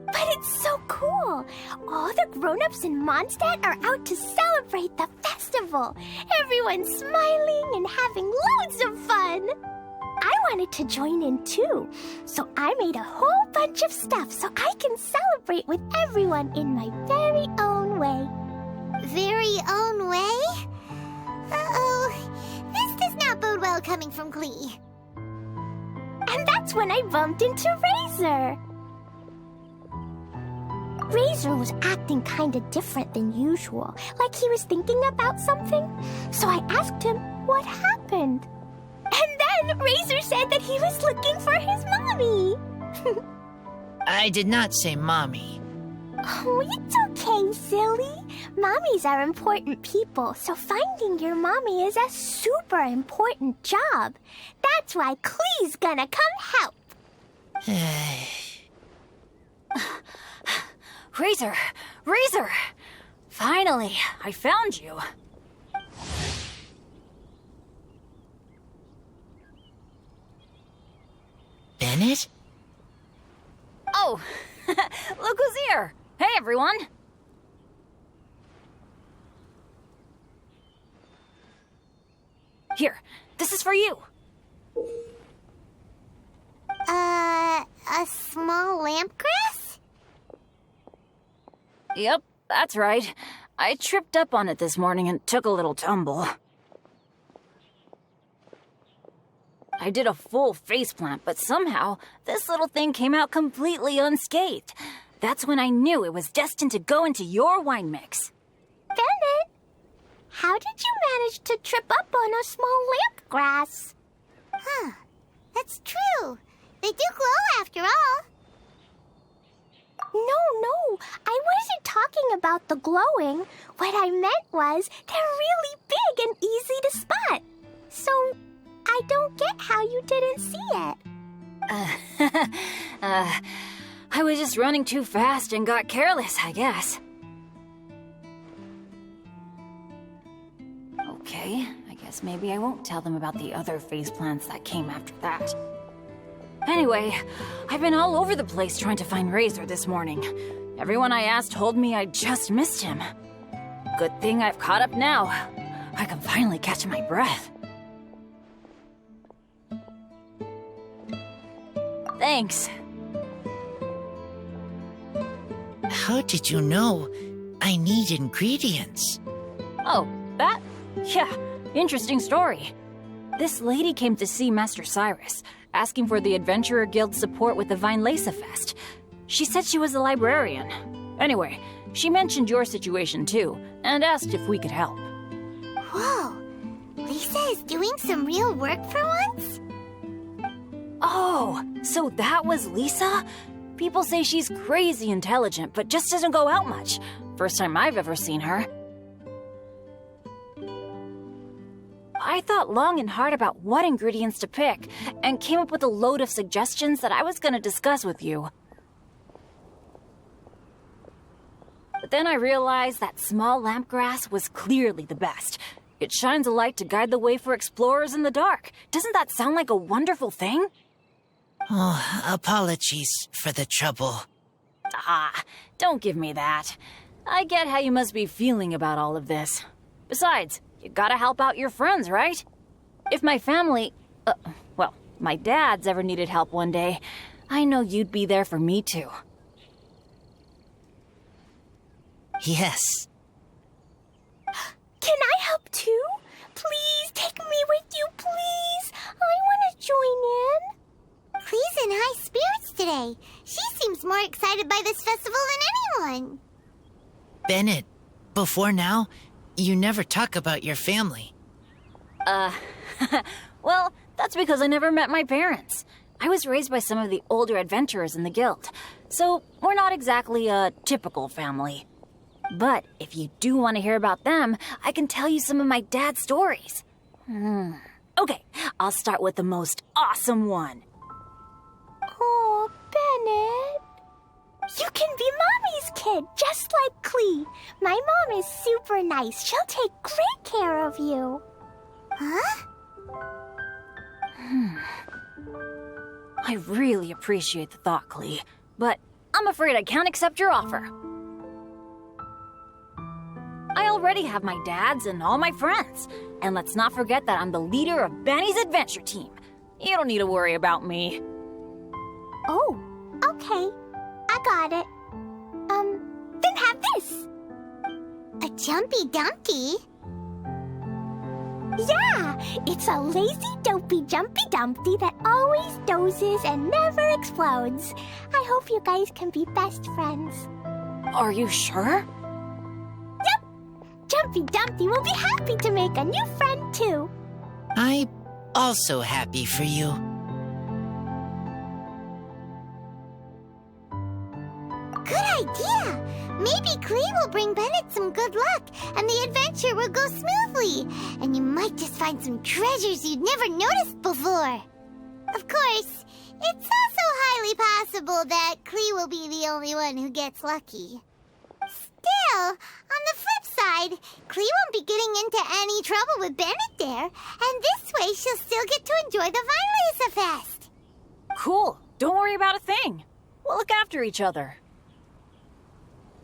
But it's so cool! All the grown-ups in Mondstadt are out to celebrate the festival. Everyone's smiling and having loads of fun. I wanted to join in too, so I made a whole bunch of stuff so I can celebrate with everyone in my very own way. Very own way? Uh-oh. This does not bode well coming from Klee. And that's when I bumped into Razor. Razor was acting kinda different than usual, like he was thinking about something. So I asked him what happened. And then Razor said that he was looking for his mommy. I did not say mommy. Oh, it's okay, silly. Mommies are important people, so finding your mommy is a super important job. That's why Klee's gonna come help. Razor! Razor! Finally, I found you. Bennett? Oh, look who's here! Hey, everyone! Here, this is for you. A small lampgrass? Yep, that's right. I tripped up on it this morning and took a little tumble. I did a full faceplant, but somehow this little thing came out completely unscathed. That's when I knew it was destined to go into your wine mix. Bennett, how did you manage to trip up on a small lampgrass? Huh. That's true. They do glow after all. No, I wasn't talking about the glowing. What I meant was they're really big and easy to spot. So I don't get how you didn't see it. I was just running too fast and got careless, I guess. Okay, I guess maybe I won't tell them about the other faceplants that came after that. Anyway, I've been all over the place trying to find Razor this morning. Everyone I asked told me I just missed him. Good thing I've caught up now. I can finally catch my breath. Thanks. How did you know I need ingredients? Oh, that? Yeah, interesting story. This lady came to see Master Cyrus, asking for the Adventurer Guild's support with the Vine Laser Fest. She said she was a librarian. Anyway, she mentioned your situation too, and asked if we could help. Whoa. Lisa is doing some real work for once? Oh, so that was Lisa? People say she's crazy intelligent, but just doesn't go out much. First time I've ever seen her. I thought long and hard about what ingredients to pick, and came up with a load of suggestions that I was going to discuss with you. But then I realized that small lampgrass was clearly the best. It shines a light to guide the way for explorers in the dark. Doesn't that sound like a wonderful thing? Oh, apologies for the trouble. Ah, don't give me that. I get how you must be feeling about all of this. Besides, you gotta help out your friends, right? If my family... well, my dad's ever needed help one day, I know you'd be there for me too. Yes. Can I help too? Please take me with you, please. I want to join in. Clee's in high spirits today. She seems more excited by this festival than anyone. Bennett, before now, you never talk about your family. Well, that's because I never met my parents. I was raised by some of the older adventurers in the guild, so we're not exactly a typical family. But if you do want to hear about them, I can tell you some of my dad's stories. Okay, I'll start with the most awesome one. Oh, Bennett. You can be Mommy's kid, just like Clee. My mom is super nice. She'll take great care of you. Huh? I really appreciate the thought, Clee, but I'm afraid I can't accept your offer. I already have my dad's and all my friends. And let's not forget that I'm the leader of Benny's adventure team. You don't need to worry about me. Oh, okay. I got it. Then have this. A Jumpy Dumpty? Yeah, it's a lazy, dopey, jumpy dumpty that always dozes and never explodes. I hope you guys can be best friends. Are you sure? Yep. Jumpy Dumpty will be happy to make a new friend, too. I'm also happy for you. Good idea! Maybe Clee will bring Bennett some good luck, and the adventure will go smoothly. And you might just find some treasures you'd never noticed before. Of course, it's also highly possible that Clee will be the only one who gets lucky. Still, on the flip side, Clee won't be getting into any trouble with Bennett there, and this way she'll still get to enjoy the Vine Laser Fest. Cool. Don't worry about a thing. We'll look after each other.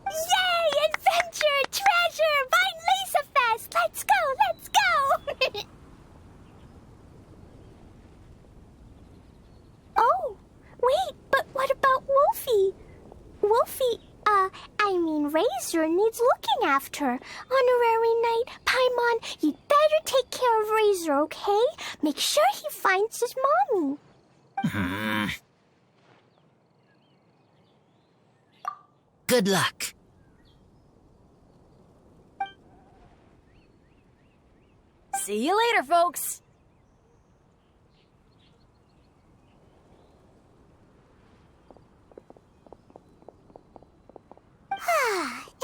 Yay! Adventure! Treasure! Vine Laser Fest! Let's go! Let's go! Oh, wait, but what about Wolfie? Wolfie, Razor needs looking after. Honorary Knight, Paimon, you'd better take care of Razor, okay? Make sure he finds his mommy. Good luck. See you later, folks.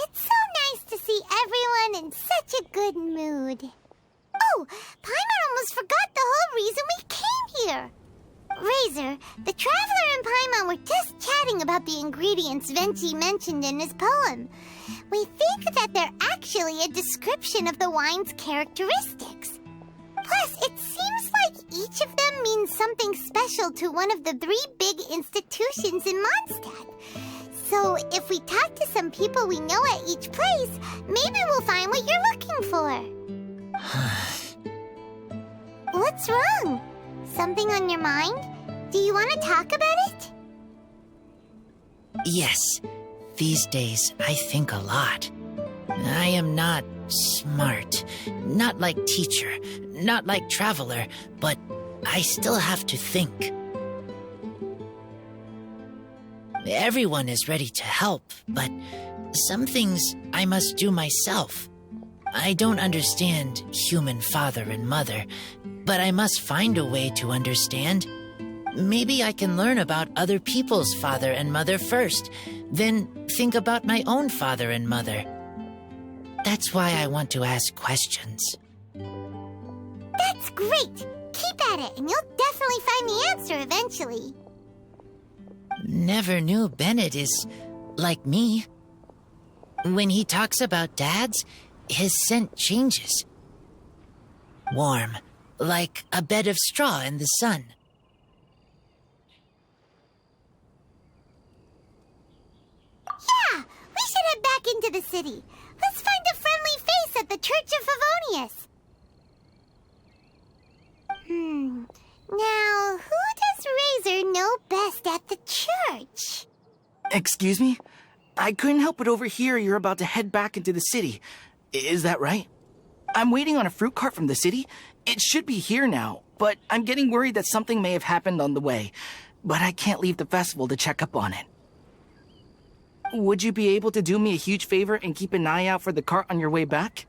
It's so nice to see everyone in such a good mood. Oh, Paimon almost forgot the whole reason we came here. Razor, the Traveler and Paimon were just chatting about the ingredients Venti mentioned in his poem. We think that they're actually a description of the wine's characteristics. Plus, it seems like each of them means something special to one of the 3 big institutions in Mondstadt. So, if we talk to some people we know at each place, maybe we'll find what you're looking for. What's wrong? Something on your mind? Do you want to talk about it? Yes. These days, I think a lot. I am not smart. Not like teacher. Not like Traveler. But I still have to think. Everyone is ready to help, but some things I must do myself. I don't understand human father and mother, but I must find a way to understand. Maybe I can learn about other people's father and mother first, then think about my own father and mother. That's why I want to ask questions. That's great! Keep at it, and you'll definitely find the answer eventually. Never knew Bennett is like me. When he talks about dads, his scent changes. Warm, like a bed of straw in the sun. Yeah, we should head back into the city. Let's find a friendly face at the Church of Favonius. Now, who does Razor know best at the church? Excuse me? I couldn't help but overhear you're about to head back into the city. Is that right? I'm waiting on a fruit cart from the city. It should be here now, but I'm getting worried that something may have happened on the way. But I can't leave the festival to check up on it. Would you be able to do me a huge favor and keep an eye out for the cart on your way back?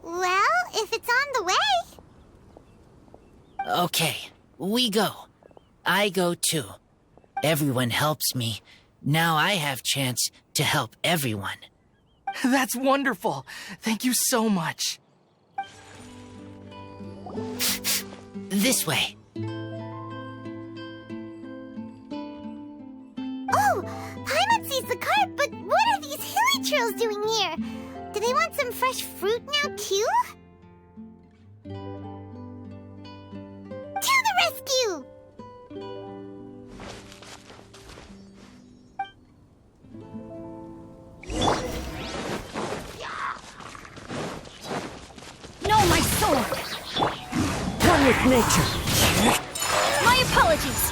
Well, if it's on the way. Okay, we go. I go too. Everyone helps me. Now I have chance to help everyone. That's wonderful. Thank you so much. This way. Oh, Paimon sees the cart, but what are these hilly trills doing here? Do they want some fresh fruit now, too? To the rescue! No, my sword! One with nature. My apologies!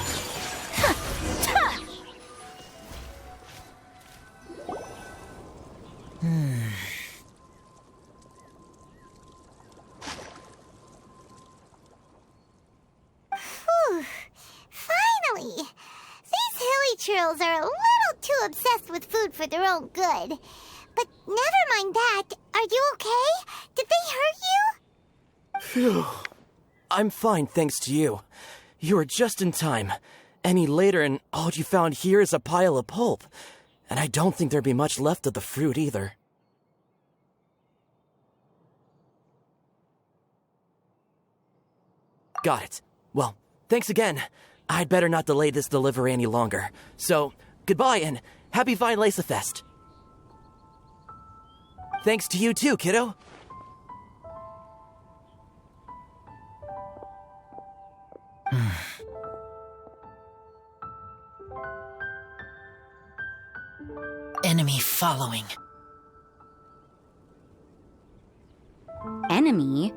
Whew. Finally! These hilly trills are a little too obsessed with food for their own good. But never mind that. Are you okay? Did they hurt you? Phew. I'm fine, thanks to you. You were just in time. Any later and all you found here is a pile of pulp. And I don't think there'd be much left of the fruit either. Got it. Well, thanks again. I'd better not delay this delivery any longer. So, goodbye and happy Vine Lace-a-Fest. Thanks to you too, kiddo. Enemy following. Enemy?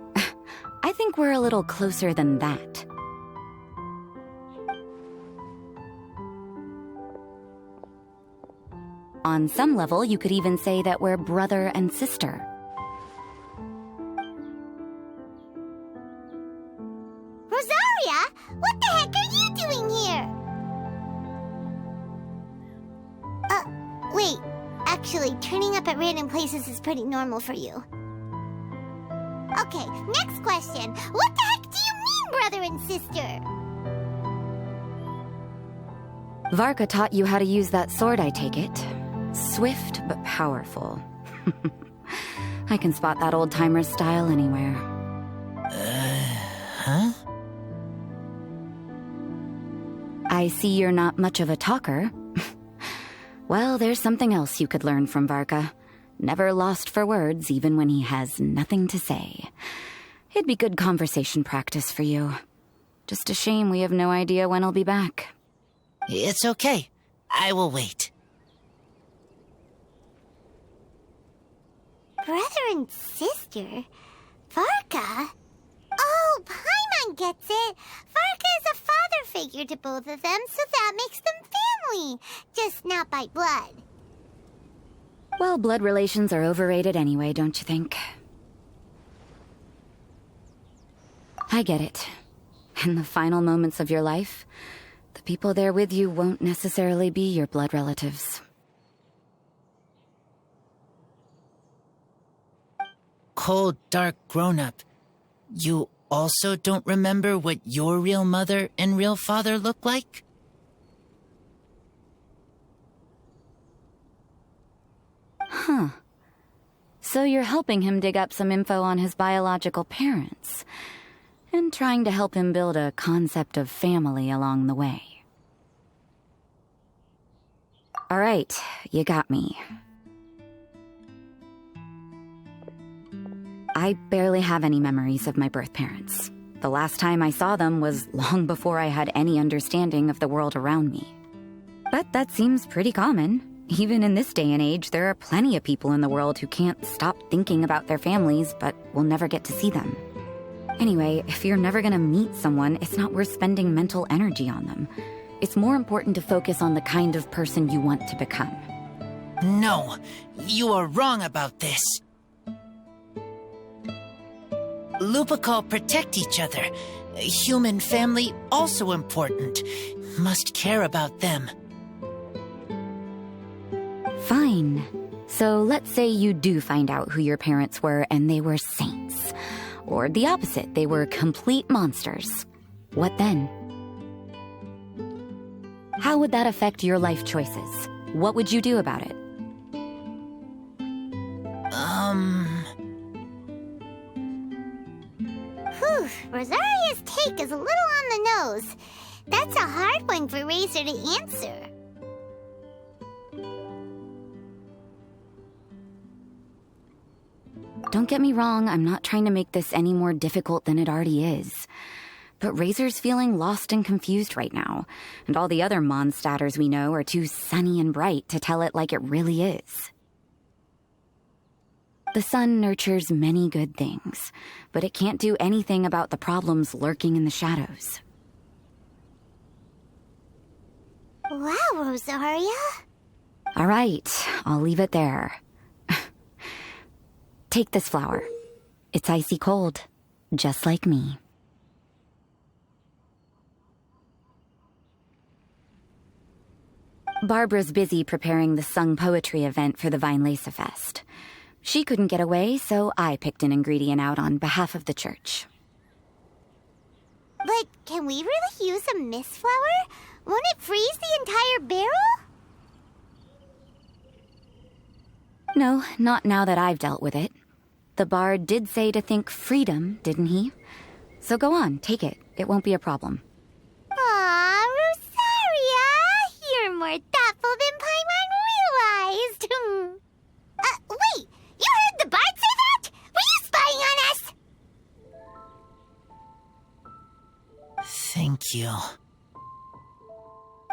I think we're a little closer than that. On some level, you could even say that we're brother and sister. Rosaria, what the heck are you doing here? Wait. Actually, turning up at random places is pretty normal for you. Okay, next question. What the heck do you mean, brother and sister? Varka taught you how to use that sword, I take it. Swift but powerful. I can spot that old-timer's style anywhere. Huh? I see you're not much of a talker. Well, there's something else you could learn from Varka. Never lost for words, even when he has nothing to say. It'd be good conversation practice for you. Just a shame we have no idea when he'll be back. It's okay. I will wait. Brother and sister? Varka? Oh, Paimon gets it. Varka is a father figure to both of them, so that makes them family. Just not by blood. Well, blood relations are overrated anyway, don't you think? I get it. In the final moments of your life, the people there with you won't necessarily be your blood relatives. Cold, dark grown-up. You also don't remember what your real mother and real father look like? Huh. So you're helping him dig up some info on his biological parents, and trying to help him build a concept of family along the way. All right, you got me. I barely have any memories of my birth parents. The last time I saw them was long before I had any understanding of the world around me. But that seems pretty common. Even in this day and age, there are plenty of people in the world who can't stop thinking about their families, but will never get to see them. Anyway, if you're never gonna meet someone, it's not worth spending mental energy on them. It's more important to focus on the kind of person you want to become. No, you are wrong about this. Lupical protect each other. Human family also important. Must care about them. Fine. So let's say you do find out who your parents were and they were saints. Or the opposite, they were complete monsters. What then? How would that affect your life choices? What would you do about it? Whew, Rosaria's take is a little on the nose. That's a hard one for Razor to answer. Don't get me wrong, I'm not trying to make this any more difficult than it already is. But Razor's feeling lost and confused right now, and all the other Mondstadters we know are too sunny and bright to tell it like it really is. The sun nurtures many good things, but it can't do anything about the problems lurking in the shadows. Wow, Rosaria. All right, I'll leave it there. Take this flower. It's icy cold, just like me. Barbara's busy preparing the sung poetry event for the Weinlese Fest. She couldn't get away, so I picked an ingredient out on behalf of the church. But can we really use a mist flower? Won't it freeze the entire barrel? No, not now that I've dealt with it. The bard did say to think freedom, didn't he? So go on, take it. It won't be a problem. Aw, Rosaria! You're more thoughtful than Paimon realized. Wait! You heard the bard say that? Were you spying on us? Thank you.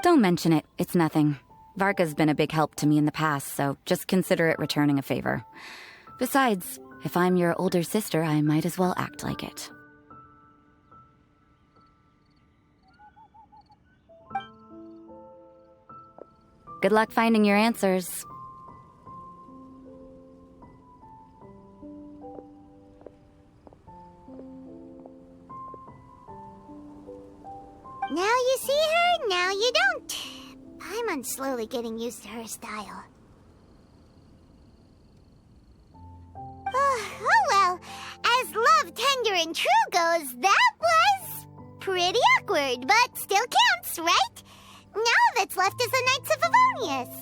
Don't mention it. It's nothing. Varka's been a big help to me in the past, so just consider it returning a favor. Besides, if I'm your older sister, I might as well act like it. Good luck finding your answers. Now you see her, now you don't. Paimon's slowly getting used to her style. Oh well, as love, tender, and true goes, that was pretty awkward, but still counts, right? Now all that's left is the Knights of Favonius.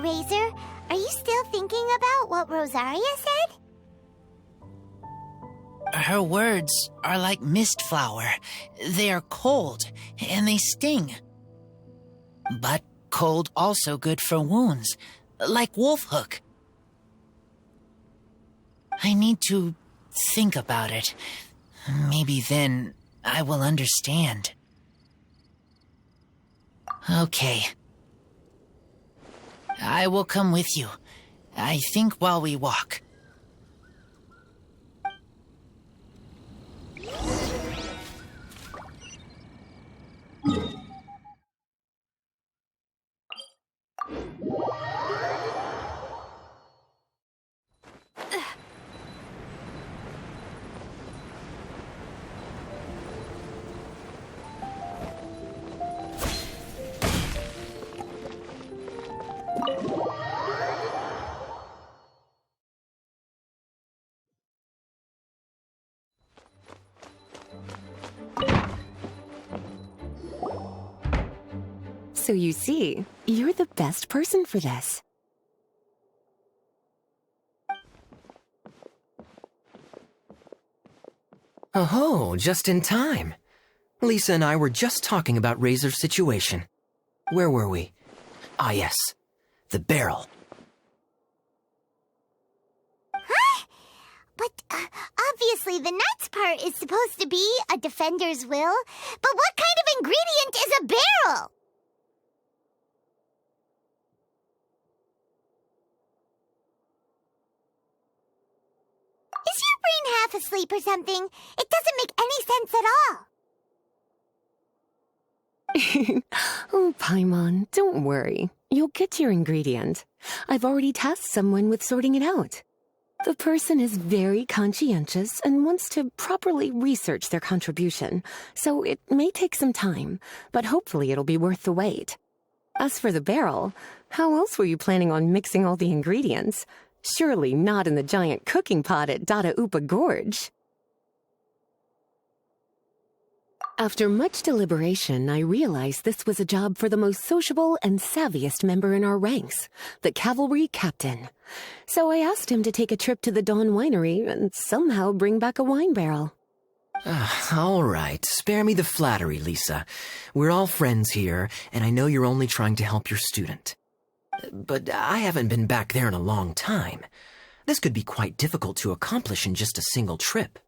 Razor, are you still thinking about what Rosaria said? Her words are like mist flower. They are cold, and they sting. But cold also good for wounds, like wolf hook. I need to think about it. Maybe then I will understand. Okay. I will come with you. I think while we walk. So you see, you're the best person for this. Oh, just in time. Lisa and I were just talking about Razor's situation. Where were we? Ah, yes. The barrel. Huh? But obviously the Knights part is supposed to be a defender's will. But what kind of ingredient is a barrel? Is your brain half asleep or something? It doesn't make any sense at all. Oh, Paimon, don't worry. You'll get your ingredient. I've already tasked someone with sorting it out. The person is very conscientious and wants to properly research their contribution, so it may take some time, but hopefully it'll be worth the wait. As for the barrel, how else were you planning on mixing all the ingredients? Surely not in the giant cooking pot at Dada Upa Gorge. After much deliberation, I realized this was a job for the most sociable and savviest member in our ranks, the cavalry captain. So I asked him to take a trip to the Dawn Winery and somehow bring back a wine barrel. All right, spare me the flattery, Lisa. We're all friends here, and I know you're only trying to help your student. But I haven't been back there in a long time. This could be quite difficult to accomplish in just a single trip.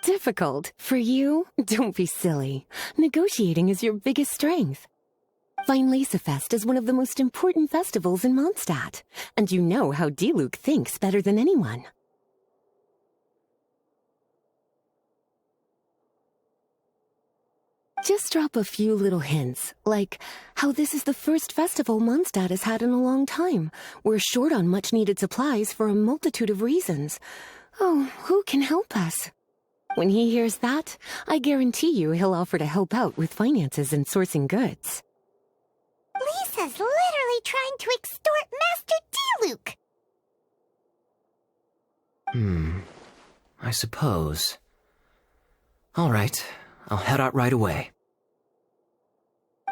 Difficult? For you? Don't be silly. Negotiating is your biggest strength. Weinlesefest is one of the most important festivals in Mondstadt, and you know how Diluc thinks better than anyone. Just drop a few little hints, like how this is the first festival Mondstadt has had in a long time. We're short on much-needed supplies for a multitude of reasons. Oh, who can help us? When he hears that, I guarantee you he'll offer to help out with finances and sourcing goods. Lisa's literally trying to extort Master Diluc. I suppose. All right, I'll head out right away.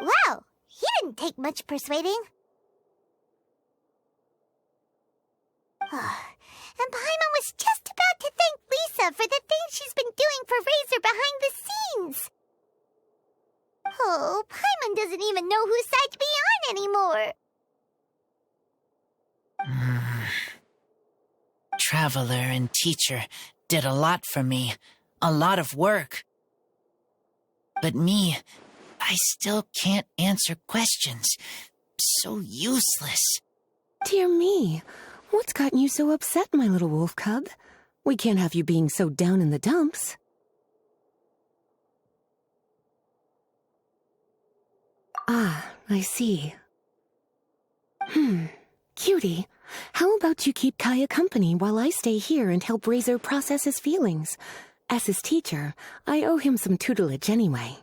Wow, he didn't take much persuading. And Paimon was just about to thank Lisa for the things she's been doing for Razor behind the scenes. Oh, Paimon doesn't even know whose side to be on anymore. Traveler and teacher did a lot for me. A lot of work. But me, I still can't answer questions. So useless. Dear me, what's gotten you so upset, my little wolf cub? We can't have you being so down in the dumps. Ah, I see. Cutie, how about you keep Kaya company while I stay here and help Razor process his feelings? As his teacher, I owe him some tutelage anyway.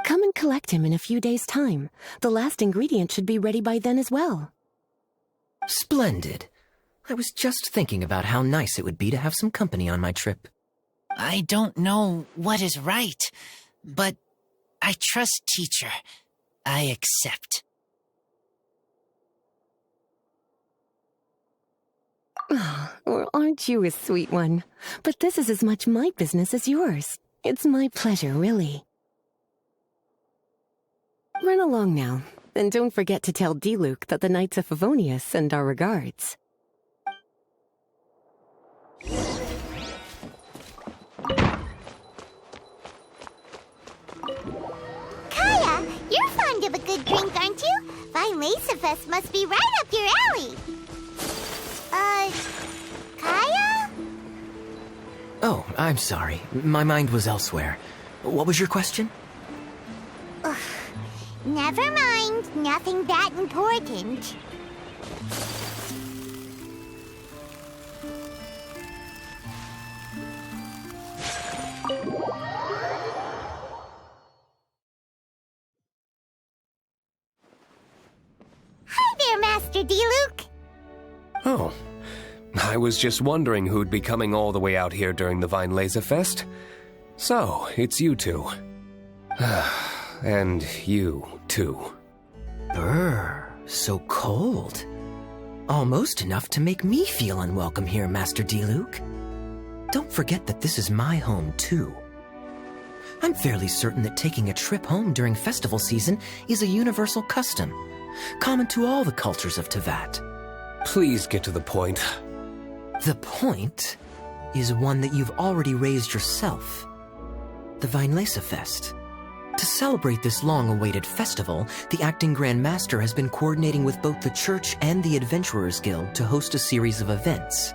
Come and collect him in a few days' time. The last ingredient should be ready by then as well. Splendid. I was just thinking about how nice it would be to have some company on my trip. I don't know what is right, but I trust teacher. I accept. Well, aren't you a sweet one? But this is as much my business as yours. It's my pleasure, really. Run along now, and don't forget to tell Diluc that the Knights of Favonius send our regards. Kaya, you're fond of a good drink, aren't you? Weinlesefest must be right up your alley. Kaya? Oh, I'm sorry. My mind was elsewhere. What was your question? Ugh. Never mind. Nothing that important. Hi there, Master Diluc. Oh, I was just wondering who'd be coming all the way out here during the Weinlesefest. So, it's you two. And you, too. Brr, so cold. Almost enough to make me feel unwelcome here, Master Diluc. Don't forget that this is my home, too. I'm fairly certain that taking a trip home during festival season is a universal custom, common to all the cultures of Teyvat. Please get to the point. The point is one that you've already raised yourself. The Weinlesefest. To celebrate this long-awaited festival, the Acting Grand Master has been coordinating with both the Church and the Adventurers Guild to host a series of events.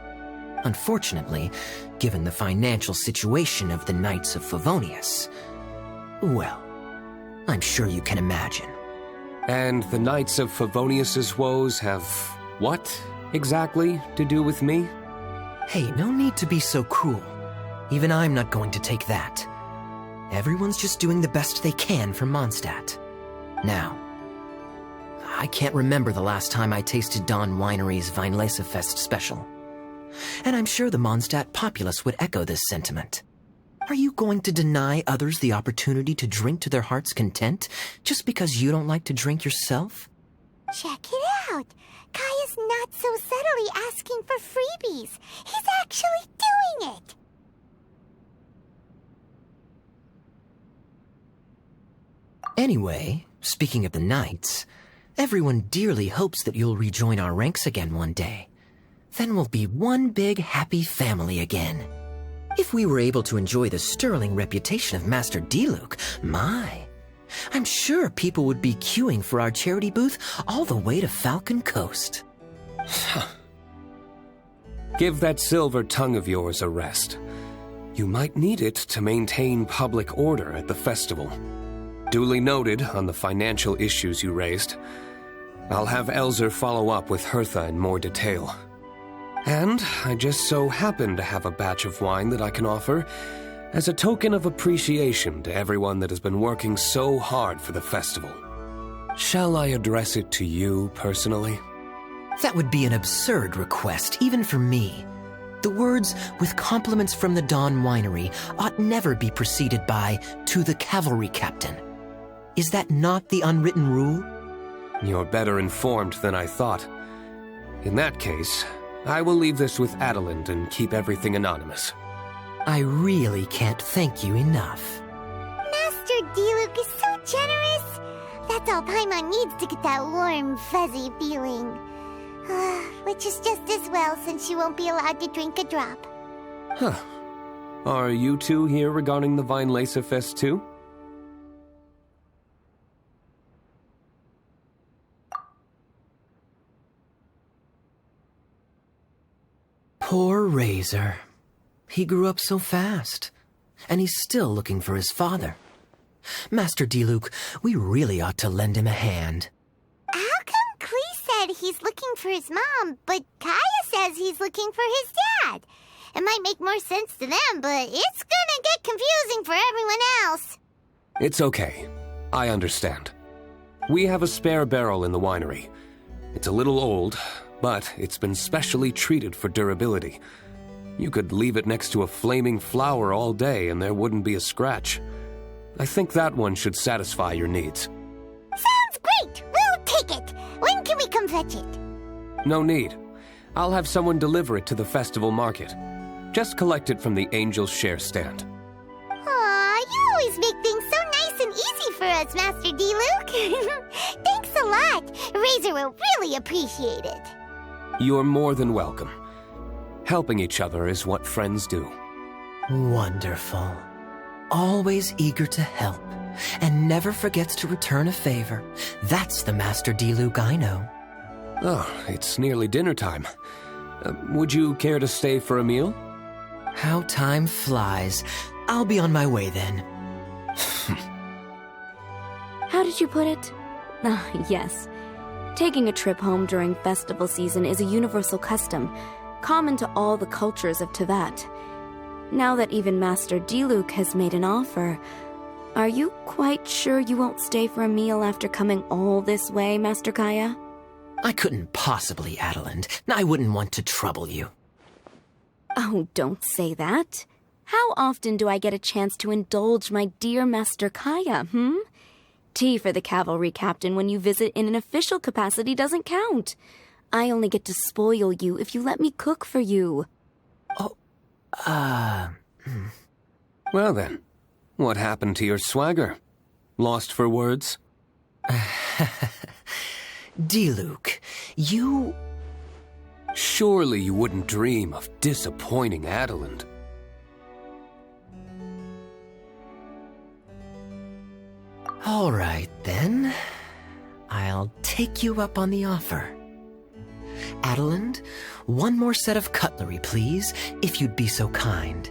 Unfortunately, given the financial situation of the Knights of Favonius, well, I'm sure you can imagine. And the Knights of Favonius's woes have what, exactly, to do with me? Hey, no need to be so cruel. Even I'm not going to take that. Everyone's just doing the best they can for Mondstadt. Now, I can't remember the last time I tasted Dawn Winery's Weinlesefest special. And I'm sure the Mondstadt populace would echo this sentiment. Are you going to deny others the opportunity to drink to their heart's content just because you don't like to drink yourself? Check it out. Kaya's not so subtly asking for freebies. He's actually doing it. Anyway, speaking of the Knights, everyone dearly hopes that you'll rejoin our ranks again one day. Then we'll be one big happy family again. If we were able to enjoy the sterling reputation of Master Diluc, I'm sure people would be queuing for our charity booth all the way to Falcon Coast. Give that silver tongue of yours a rest. You might need it to maintain public order at the festival. Duly noted on the financial issues you raised. I'll have Elzer follow up with Hertha in more detail. And I just so happen to have a batch of wine that I can offer as a token of appreciation to everyone that has been working so hard for the festival. Shall I address it to you personally? That would be an absurd request, even for me. The words, "with compliments from the Dawn Winery," ought never be preceded by, "to the cavalry captain." Is that not the unwritten rule? You're better informed than I thought. In that case, I will leave this with Adeland and keep everything anonymous. I really can't thank you enough. Master Diluc is so generous. That's all Paimon needs to get that warm, fuzzy feeling. Which is just as well since she won't be allowed to drink a drop. Huh. Are you two here regarding the Weinlesefest too? Poor Razor. He grew up so fast, and he's still looking for his father. Master Diluc, we really ought to lend him a hand. How come Klee said he's looking for his mom, but Kaya says he's looking for his dad? It might make more sense to them, but it's gonna get confusing for everyone else. It's okay. I understand. We have a spare barrel in the winery. It's a little old, but it's been specially treated for durability. You could leave it next to a flaming flower all day and there wouldn't be a scratch. I think that one should satisfy your needs. Sounds great! We'll take it! When can we come fetch it? No need. I'll have someone deliver it to the festival market. Just collect it from the Angel's Share stand. Aw, you always make things so nice and easy for us, Master Diluc. Thanks a lot. Razor will really appreciate it. You're more than welcome. Helping each other is what friends do. Wonderful. Always eager to help, and never forgets to return a favor. That's the Master Diluc I know. Oh, it's nearly dinner time. Would you care to stay for a meal? How time flies. I'll be on my way then. How did you put it? Yes. Taking a trip home during festival season is a universal custom, common to all the cultures of Teyvat. Now that even Master Diluc has made an offer, are you quite sure you won't stay for a meal after coming all this way, Master Kaya? I couldn't possibly, Adeland. I wouldn't want to trouble you. Oh, don't say that. How often do I get a chance to indulge my dear Master Kaya, Tea for the cavalry captain when you visit in an official capacity doesn't count. I only get to spoil you if you let me cook for you. Well then, what happened to your swagger? Lost for words? Diluc, you... Surely you wouldn't dream of disappointing Adeland. All right, then. I'll take you up on the offer. Adeland, one more set of cutlery, please, if you'd be so kind.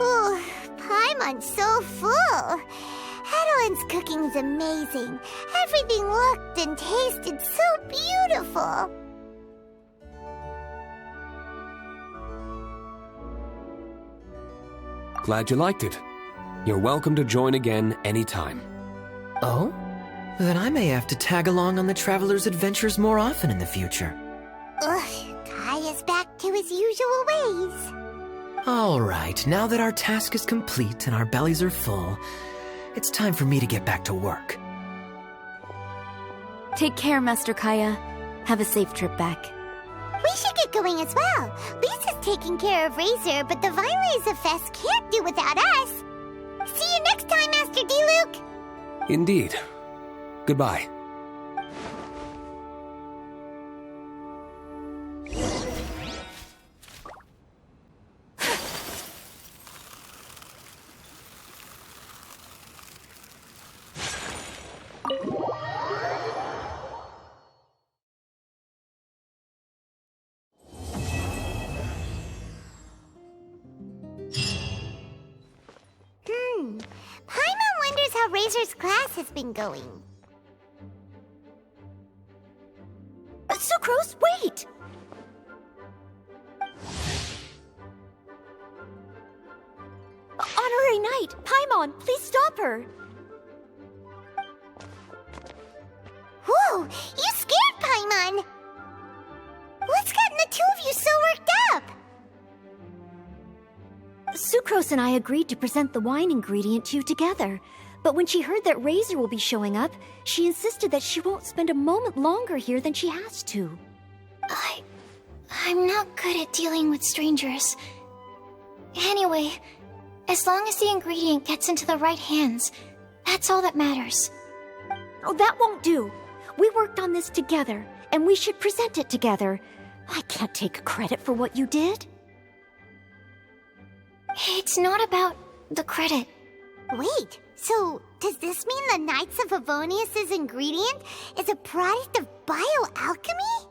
Ooh, Paimon's so full. Adeline's cooking's amazing. Everything looked and tasted so beautiful. Glad you liked it. You're welcome to join again anytime. Oh? Then I may have to tag along on the Traveler's adventures more often in the future. Ugh, Kaya's back to his usual ways. All right, now that our task is complete and our bellies are full, it's time for me to get back to work. Take care, Master Kaya. Have a safe trip back. We should get going as well. Lisa's taking care of Razor, but the Vine Fest can't do without us. See you next time, Master D-Luke. Indeed. Goodbye. Paimon wonders how Razor's class has been going. Sucrose, wait! Honorary Knight, Paimon, please stop her! Whoa, you scared Paimon! What's gotten the two of you so worked up? Sucrose and I agreed to present the wine ingredient to you together. But when she heard that Razor will be showing up, she insisted that she won't spend a moment longer here than she has to. I'm not good at dealing with strangers. Anyway, as long as the ingredient gets into the right hands, that's all that matters. Oh, that won't do. We worked on this together, and we should present it together. I can't take credit for what you did. It's not about the credit. Wait, so does this mean the Knights of Favonius' ingredient is a product of bioalchemy?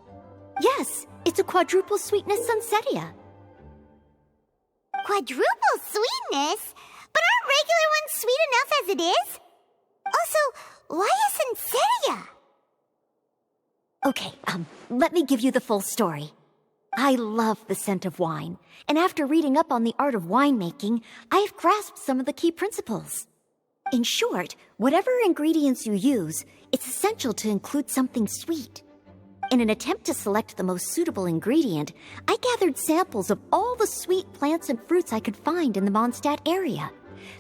Yes, it's a quadruple sweetness sunsetia. Quadruple sweetness? But aren't regular ones sweet enough as it is? Also, why a sunsetia? Okay, let me give you the full story. I love the scent of wine, and after reading up on the art of winemaking, I have grasped some of the key principles. In short, whatever ingredients you use, it's essential to include something sweet. In an attempt to select the most suitable ingredient, I gathered samples of all the sweet plants and fruits I could find in the Mondstadt area.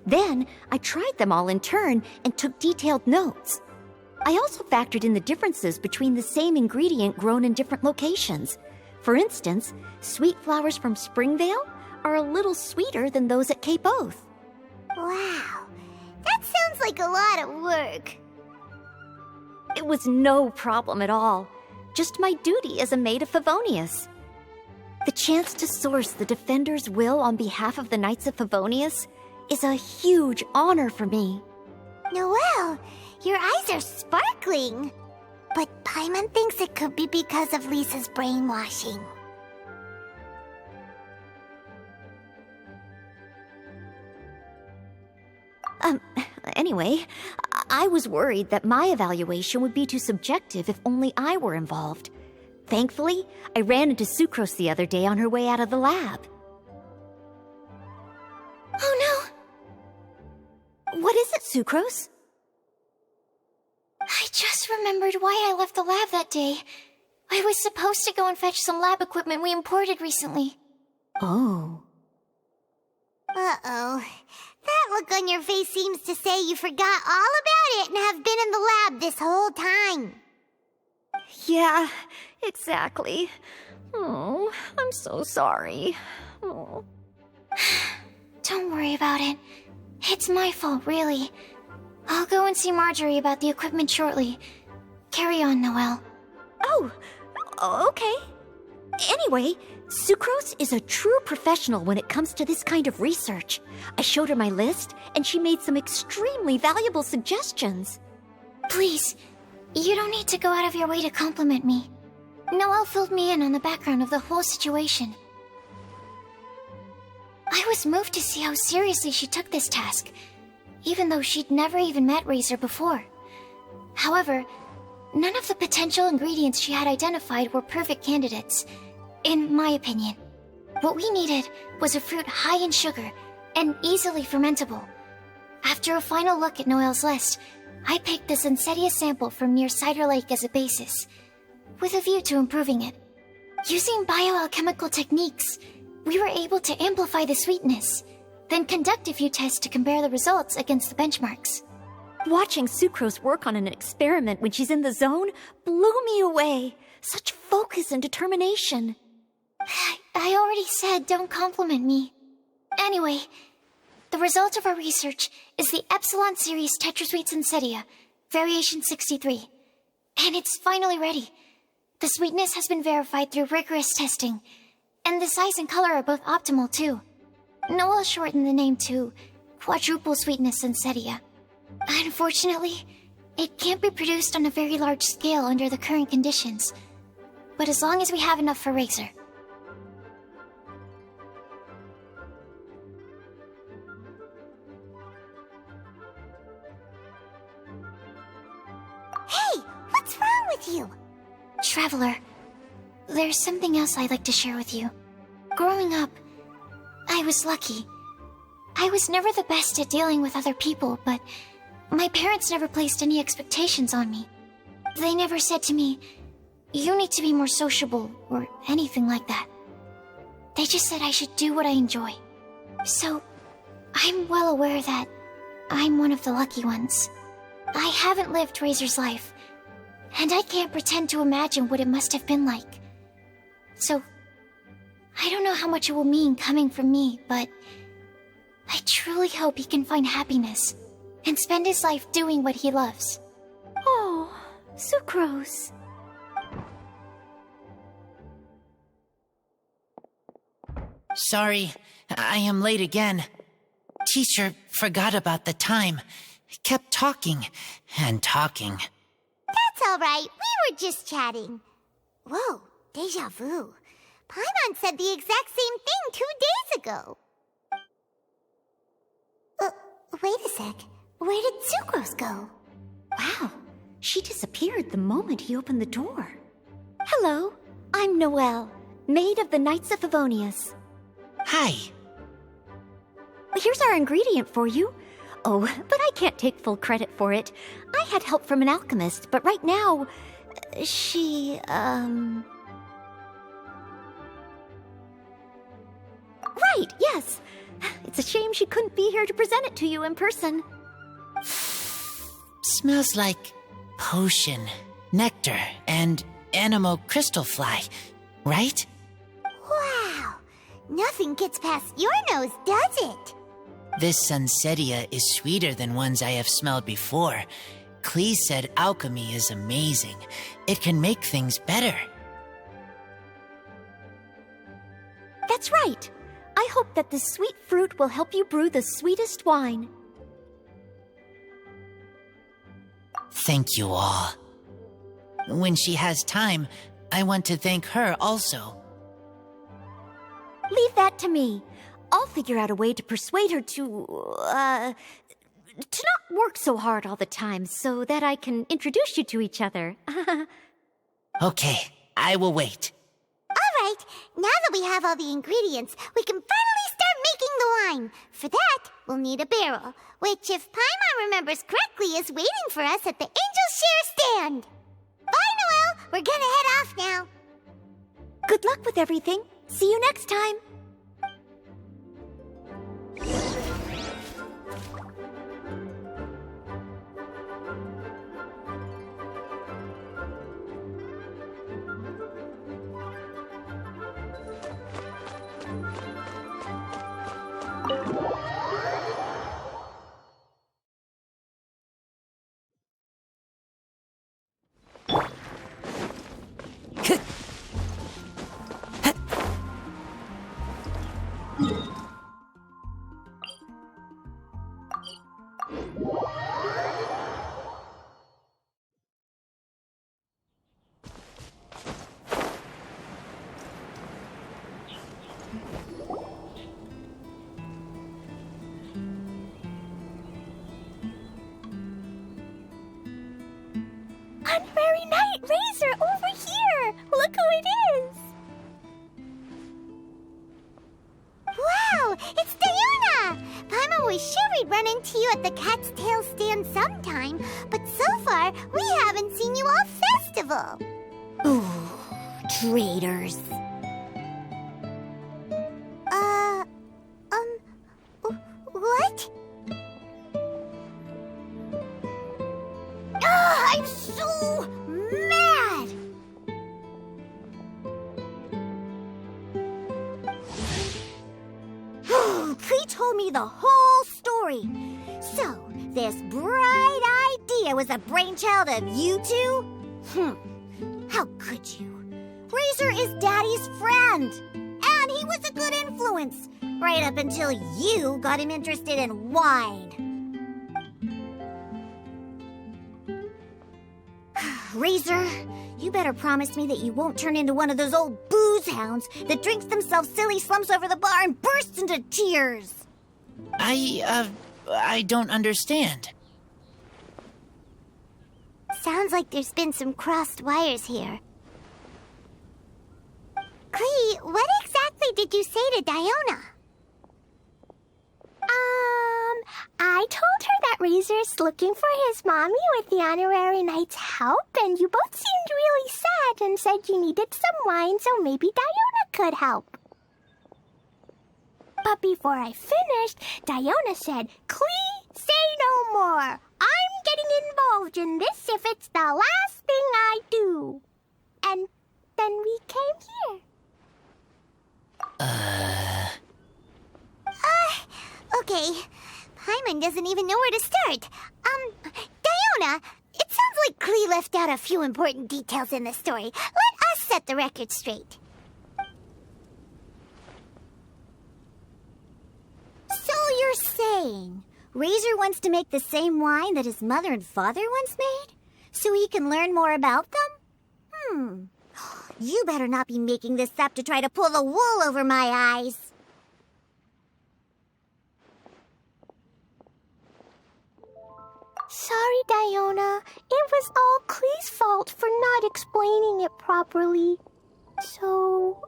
Then, I tried them all in turn and took detailed notes. I also factored in the differences between the same ingredient grown in different locations. For instance, sweet flowers from Springvale are a little sweeter than those at Cape Oath. Wow, that sounds like a lot of work. It was no problem at all. Just my duty as a maid of Favonius. The chance to source the Defender's will on behalf of the Knights of Favonius is a huge honor for me. Noelle, your eyes are sparkling. But Paimon thinks it could be because of Lisa's brainwashing. Anyway, I was worried that my evaluation would be too subjective if only I were involved. Thankfully, I ran into Sucrose the other day on her way out of the lab. Oh no! What is it, Sucrose? I just remembered why I left the lab that day. I was supposed to go and fetch some lab equipment we imported recently. Oh. Uh-oh. That look on your face seems to say you forgot all about it and have been in the lab this whole time. Yeah, exactly. Oh, I'm so sorry. Oh. Don't worry about it. It's my fault, really. I'll go and see Marjorie about the equipment shortly. Carry on, Noelle. Oh, okay. Anyway, Sucrose is a true professional when it comes to this kind of research. I showed her my list, and she made some extremely valuable suggestions. Please, You don't need to go out of your way to compliment me. Noelle filled me in on the background of the whole situation. I was moved to see how seriously she took this task, even though she'd never even met Razor before. However, none of the potential ingredients she had identified were perfect candidates, in my opinion. What we needed was a fruit high in sugar and easily fermentable. After a final look at Noelle's list, I picked the Sunsetia sample from near Cider Lake as a basis, with a view to improving it. Using bioalchemical techniques, we were able to amplify the sweetness, then conduct a few tests to compare the results against the benchmarks. Watching Sucrose work on an experiment when she's in the zone blew me away. Such focus and determination. I already said don't compliment me. Anyway, the result of our research is the Epsilon Series Tetrasweet Sunsetia, Variation 63. And it's finally ready. The sweetness has been verified through rigorous testing, and the size and color are both optimal too. Noelle shortened the name to Quadruple Sweetness Sunsetia. Unfortunately, it can't be produced on a very large scale under the current conditions, but as long as we have enough for Razor. Hey, what's wrong with you? Traveler, there's something else I'd like to share with you. Growing up, I was lucky. I was never the best at dealing with other people, but my parents never placed any expectations on me. They never said to me, "You need to be more sociable," or anything like that. They just said I should do what I enjoy. So, I'm well aware that I'm one of the lucky ones. I haven't lived Razor's life, and I can't pretend to imagine what it must have been like. So, I don't know how much it will mean coming from me, but I truly hope he can find happiness and spend his life doing what he loves. Oh, Sucrose. Sorry, I am late again. Teacher forgot about the time. Kept talking and talking. That's all right. We were just chatting. Whoa, deja vu. Paimon said the exact same thing 2 days ago. Wait a sec. Where did Sucrose go? Wow, she disappeared the moment he opened the door. Hello, I'm Noelle, maid of the Knights of Favonius. Hi. Here's our ingredient for you. Oh, but I can't take full credit for it. I had help from an alchemist, but right now, she, Right, yes. It's a shame she couldn't be here to present it to you in person. Smells like potion, nectar, and anemo crystal fly, right? Wow, nothing gets past your nose, does it? This Sunsetia is sweeter than ones I have smelled before. Clee said alchemy is amazing. It can make things better. That's right. I hope that this sweet fruit will help you brew the sweetest wine. Thank you all. When she has time, I want to thank her also. Leave that to me. I'll figure out a way to persuade her to not work so hard all the time so that I can introduce you to each other. Okay, I will wait. All right, now that we have all the ingredients, we can finally start making the wine. For that, we'll need a barrel, which, if Paimon remembers correctly, is waiting for us at the Angel Share stand. Bye, Noelle. We're gonna head off now. Good luck with everything. See you next time. honorary knight, Razor, over here! Look who it is! Wow, it's Diona! I'm always sure we'd run into you at the Cat's Tail stand sometime, but so far, we haven't seen you all festival. Ooh, traitors. What? Ah, I'm so mad! Klee told me the whole story. So, this bright idea was a brainchild of you two? How could you? Razor is Daddy's friend, and he was a good influence, right up until you got him interested in wine. Razor, you better promise me that you won't turn into one of those old booze hounds that drinks themselves silly, slumps over the bar, and bursts into tears. I don't understand. Sounds like there's been some crossed wires here. Klee, what exactly did you say to Diona? I told her that Razor's looking for his mommy with the honorary knight's help, and you both seemed really sad and said you needed some wine, so maybe Diona could help. But before I finished, Diona said, Klee, say no more. I'm getting involved in this if it's the last thing I do. And then we came here. Okay. Paimon doesn't even know where to start. Diona, it sounds like Klee left out a few important details in the story. Let us set the record straight. So you're saying Razor wants to make the same wine that his mother and father once made? So he can learn more about them? You better not be making this up to try to pull the wool over my eyes. Sorry, Diona. It was all Klee's fault for not explaining it properly. So,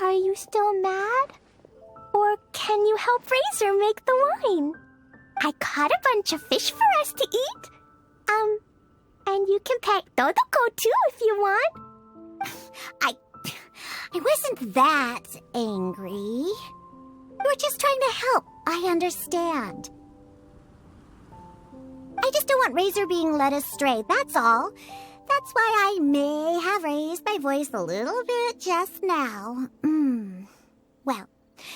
are you still mad? Or can you help Razor make the wine? I caught a bunch of fish for us to eat. And you can pet Dodoko too if you want. I wasn't that angry. You were just trying to help. I understand. I just don't want Razor being led astray, that's all. That's why I may have raised my voice a little bit just now. Well,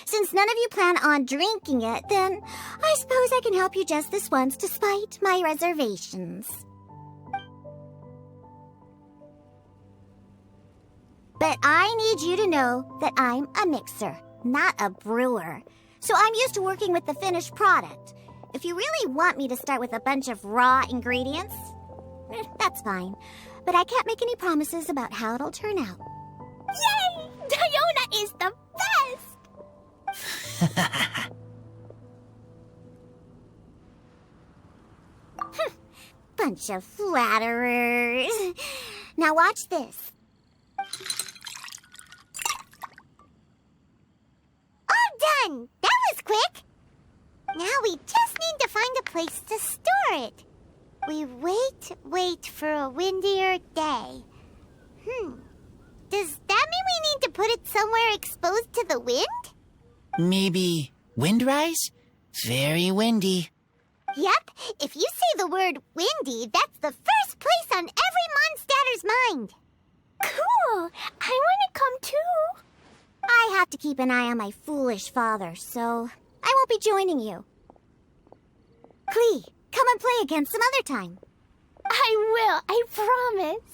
since none of you plan on drinking it, then I suppose I can help you just this once despite my reservations. But I need you to know that I'm a mixer, not a brewer. So I'm used to working with the finished product. If you really want me to start with a bunch of raw ingredients, that's fine. But I can't make any promises about how it'll turn out. Yay! Diona is the best! Bunch of flatterers. Now watch this. All done! That was quick! Now we just need to find a place to store it. We wait for a windier day. Does that mean we need to put it somewhere exposed to the wind? Maybe windrise? Very windy. Yep, if you say the word windy, that's the first place on every Mondstatter's mind. Cool! I want to come too. I have to keep an eye on my foolish father, so I won't be joining you. Klee, come and play again some other time. I will, I promise.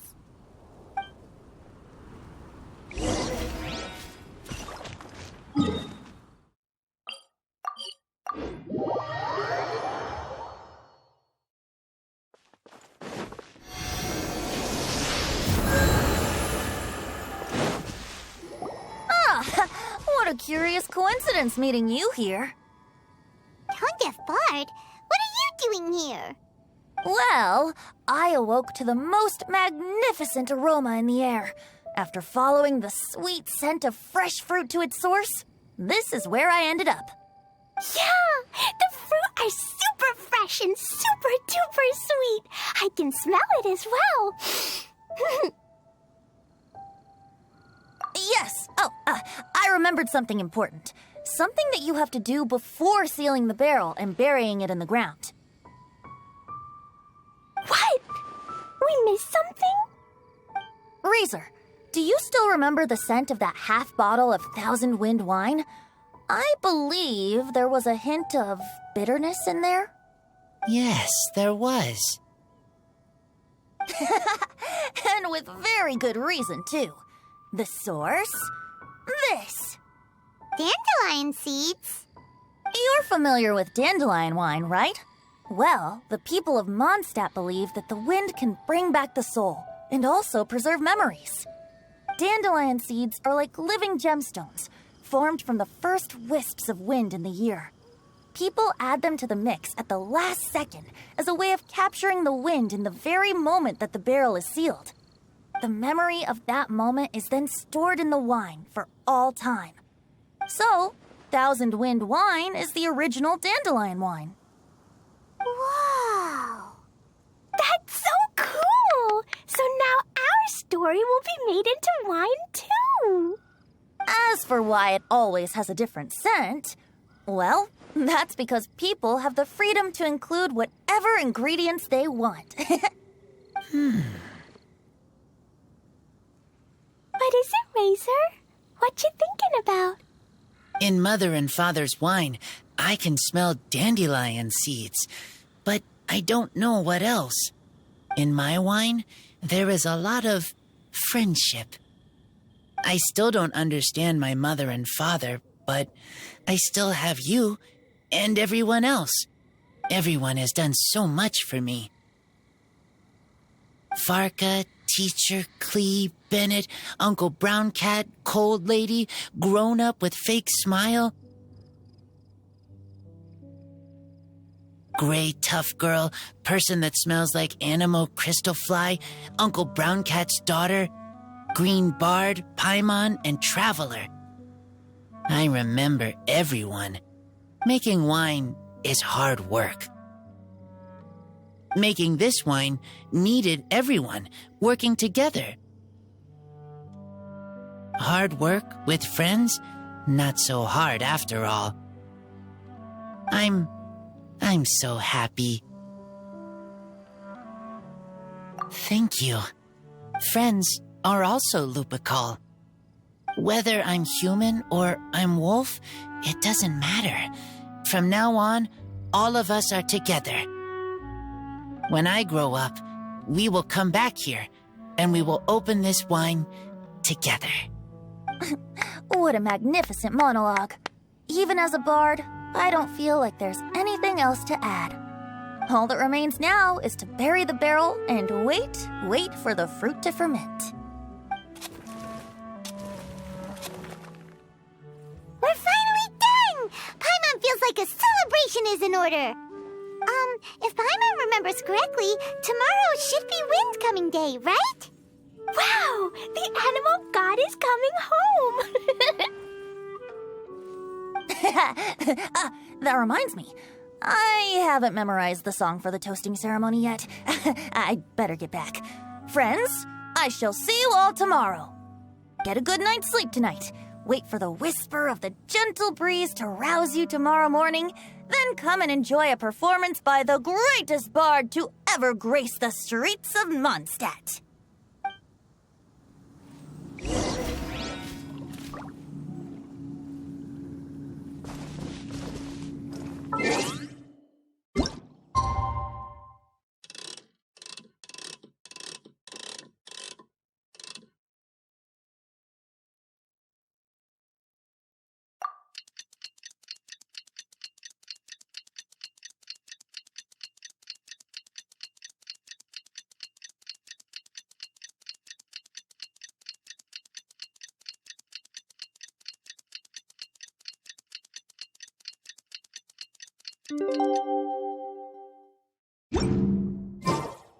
What a curious coincidence meeting you here. Tongue-deaf Bard? What are you doing here? Well, I awoke to the most magnificent aroma in the air. After following the sweet scent of fresh fruit to its source, this is where I ended up. Yeah, the fruit are super fresh and super duper sweet. I can smell it as well. Yes. Oh, I remembered something important. Something that you have to do before sealing the barrel and burying it in the ground. What? We missed something? Razor, do you still remember the scent of that half bottle of Thousand Wind wine? I believe there was a hint of bitterness in there. Yes, there was. And with very good reason, too. The source? This. Dandelion seeds? You're familiar with dandelion wine, right? Well, the people of Mondstadt believe that the wind can bring back the soul and also preserve memories. Dandelion seeds are like living gemstones, formed from the first wisps of wind in the year. People add them to the mix at the last second as a way of capturing the wind in the very moment that the barrel is sealed. The memory of that moment is then stored in the wine for all time. So, Thousand Wind wine is the original dandelion wine. Wow! That's so cool! So now our story will be made into wine too! As for why it always has a different scent, well, that's because people have the freedom to include whatever ingredients they want. What is it, Razor? What you thinking about? In Mother and Father's wine, I can smell dandelion seeds, but I don't know what else. In my wine, there is a lot of friendship. I still don't understand my mother and father, but I still have you and everyone else. Everyone has done so much for me. Varka, Teacher, Clee, Bennett, Uncle Brown Cat, Cold Lady, Grown Up with Fake Smile, Gray Tough Girl, Person that Smells like Animo Crystal Fly, Uncle Brown Cat's Daughter, Green Bard, Paimon, and Traveler. I remember everyone. Making wine is hard work. Making this wine needed everyone working together. Hard work with friends? Not so hard after all. I'm so happy. Thank you. Friends are also Lupical. Whether I'm human or I'm wolf, it doesn't matter. From now on, all of us are together. When I grow up, we will come back here, and we will open this wine together. What a magnificent monologue. Even as a bard, I don't feel like there's anything else to add. All that remains now is to bury the barrel and wait for the fruit to ferment. We're finally done! Paimon feels like a celebration is in order. If Paimon remembers correctly, tomorrow should be Wind Coming Day, right? Wow! The animal god is coming home! That reminds me. I haven't memorized the song for the toasting ceremony yet. I'd better get back. Friends, I shall see you all tomorrow. Get a good night's sleep tonight. Wait for the whisper of the gentle breeze to rouse you tomorrow morning. Then come and enjoy a performance by the greatest bard to ever grace the streets of Mondstadt.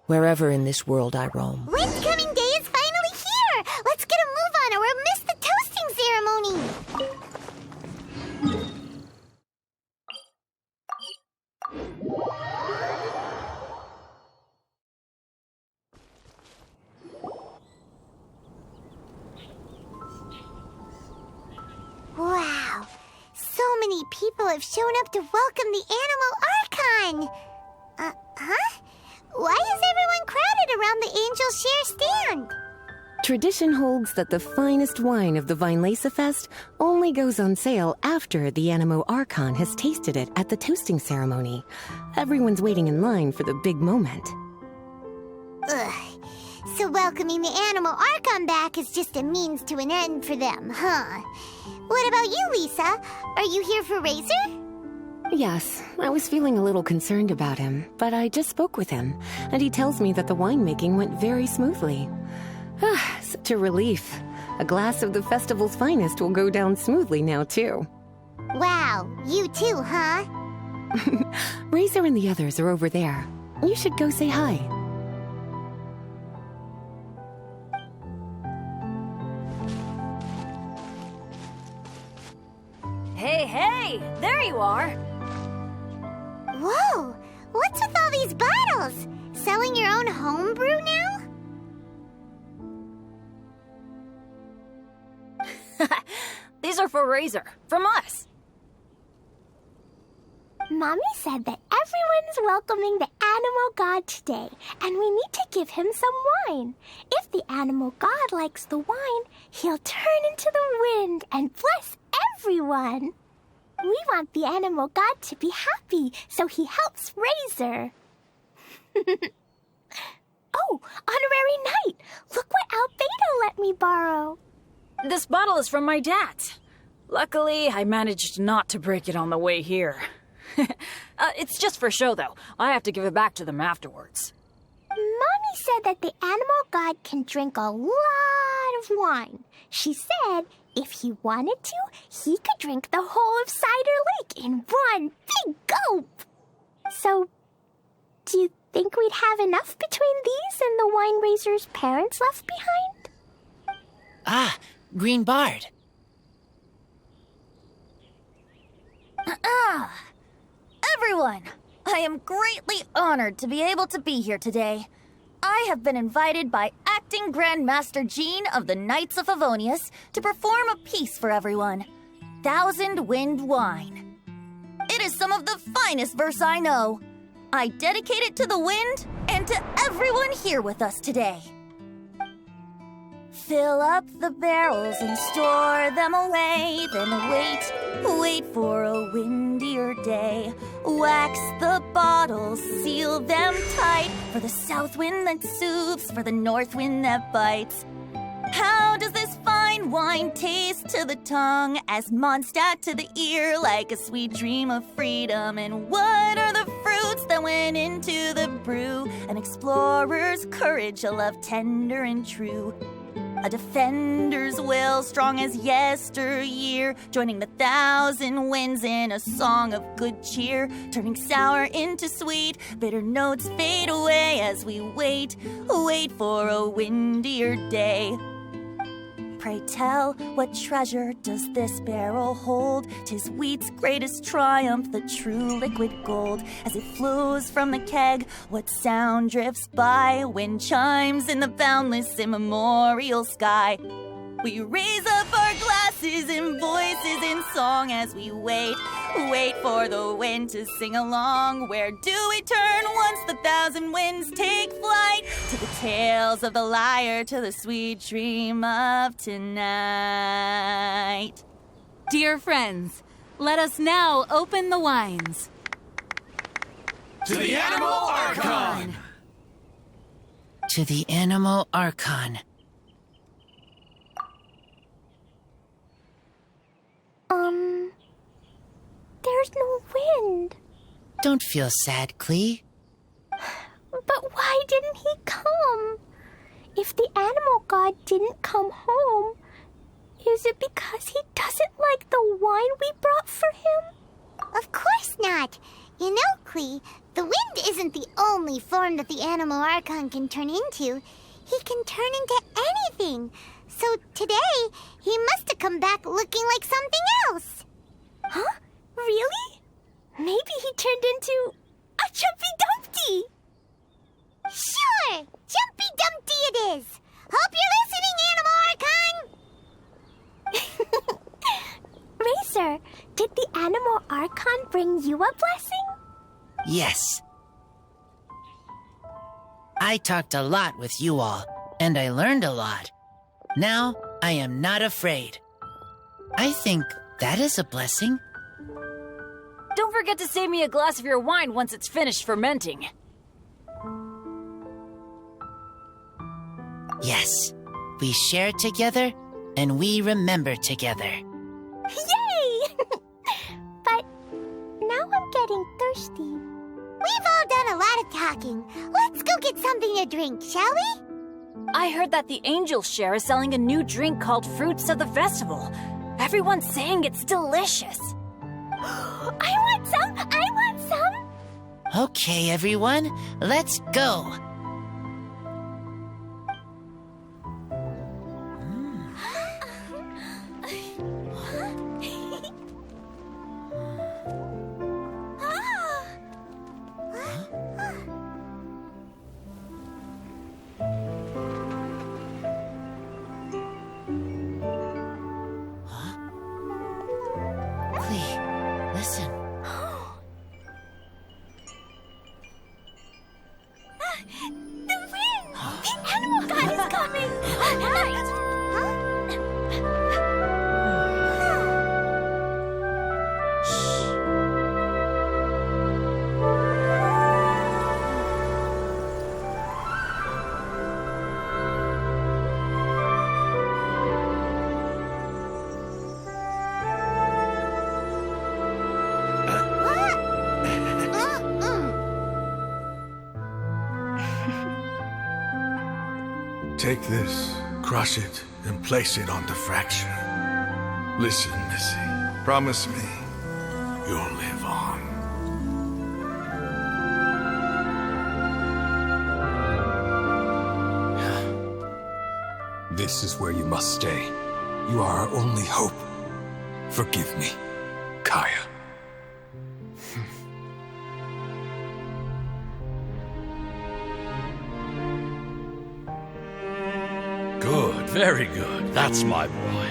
wherever in this world I roam. Windcoming Day is finally here! Let's get a move on or we'll miss the toasting ceremony! Wow! So many people have shown up to welcome the Animal Archon! Huh? Why is everyone crowded around the Angel Share stand? Tradition holds that the finest wine of the Vinelasa Fest only goes on sale after the Animo Archon has tasted it at the toasting ceremony. Everyone's waiting in line for the big moment. Ugh. So welcoming the Animal Archon back is just a means to an end for them, huh? What about you, Lisa? Are you here for Razor? Yes, I was feeling a little concerned about him, but I just spoke with him, and he tells me that the winemaking went very smoothly. Ah, such a relief. A glass of the festival's finest will go down smoothly now, too. Wow, you too, huh? Razor and the others are over there. You should go say hi. Hey, there you are. Whoa, what's with all these bottles? Selling your own homebrew now? These are for Razor, from us. Mommy said that everyone's welcoming the Animal God today, and we need to give him some wine. If the Animal God likes the wine, he'll turn into the wind and bless everyone. We want the Animal God to be happy, so he helps Razor. Oh, Honorary Knight! Look what Albedo let me borrow. This bottle is from my dad. Luckily, I managed not to break it on the way here. It's just for show, though. I have to give it back to them afterwards. Mommy said that the Animal God can drink a lot of wine. She said if he wanted to, he could drink the whole of Cider Lake in one big gulp. So, do you think we'd have enough between these and the wine raiser's parents left behind? Ah, Green Bard. Everyone, I am greatly honored to be able to be here today. I have been invited by Acting Grand Master Jean of the Knights of Favonius to perform a piece for everyone. Thousand Wind Wine. It is some of the finest verse I know. I dedicate it to the wind and to everyone here with us today. Fill up the barrels and store them away, then wait for a windier day. Wax the bottles, seal them tight, for the south wind that soothes, for the north wind that bites. How does this fine wine taste to the tongue, as Mondstadt to the ear, like a sweet dream of freedom? And what are the fruits that went into the brew? An explorer's courage, a love tender and true. A defender's will, strong as yesteryear, joining the thousand winds in a song of good cheer, turning sour into sweet, bitter notes fade away as we wait for a windier day. Pray tell, what treasure does this barrel hold? 'Tis wheat's greatest triumph, the true liquid gold. As it flows from the keg, what sound drifts by? Wind chimes in the boundless immemorial sky. We raise up our glasses and voices in song as we wait for the wind to sing along. Where do we turn once the thousand winds take flight? To the tales of the lyre, to the sweet dream of tonight. Dear friends, let us now open the wines. To the Animal Archon! To the Animal Archon. There's no wind. Don't feel sad, Klee. But why didn't he come? If the Animal God didn't come home, is it because he doesn't like the wine we brought for him? Of course not. You know, Klee, the wind isn't the only only form that the Animal Archon can turn into. He can turn into anything. So today, he must have come back looking like something else. Huh? Really? Maybe he turned into a Jumpy Dumpty. Sure! Jumpy Dumpty it is! Hope you're listening, Animal Archon! Razor, did the Animal Archon bring you a blessing? Yes. I talked a lot with you all, and I learned a lot. Now, I am not afraid. I think that is a blessing. Don't forget to save me a glass of your wine once it's finished fermenting. Yes, we share together, and we remember together. Yay! But now I'm getting thirsty. We've all done a lot of talking. Let's go get something to drink, shall we? I heard that the Angel Share is selling a new drink called Fruits of the Festival. Everyone's saying it's delicious. I want some! I want some! Okay, everyone, let's go. Listen. The wind! The Animal God is coming! Right! Take this, crush it, and place it on the fracture. Listen, Missy. Promise me you'll live on. This is where you must stay. You are our only hope. Forgive me, Kaya. Good, very good. That's my boy.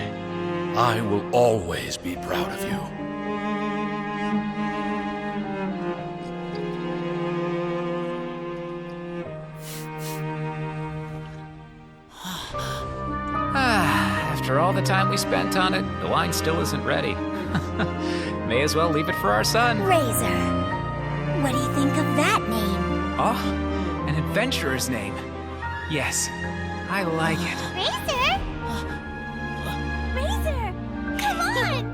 I will always be proud of you. After all the time we spent on it, the wine still isn't ready. May as well leave it for our son. Razor. What do you think of that name? Oh, an adventurer's name. Yes, I like it. Razor? Razor! Come on!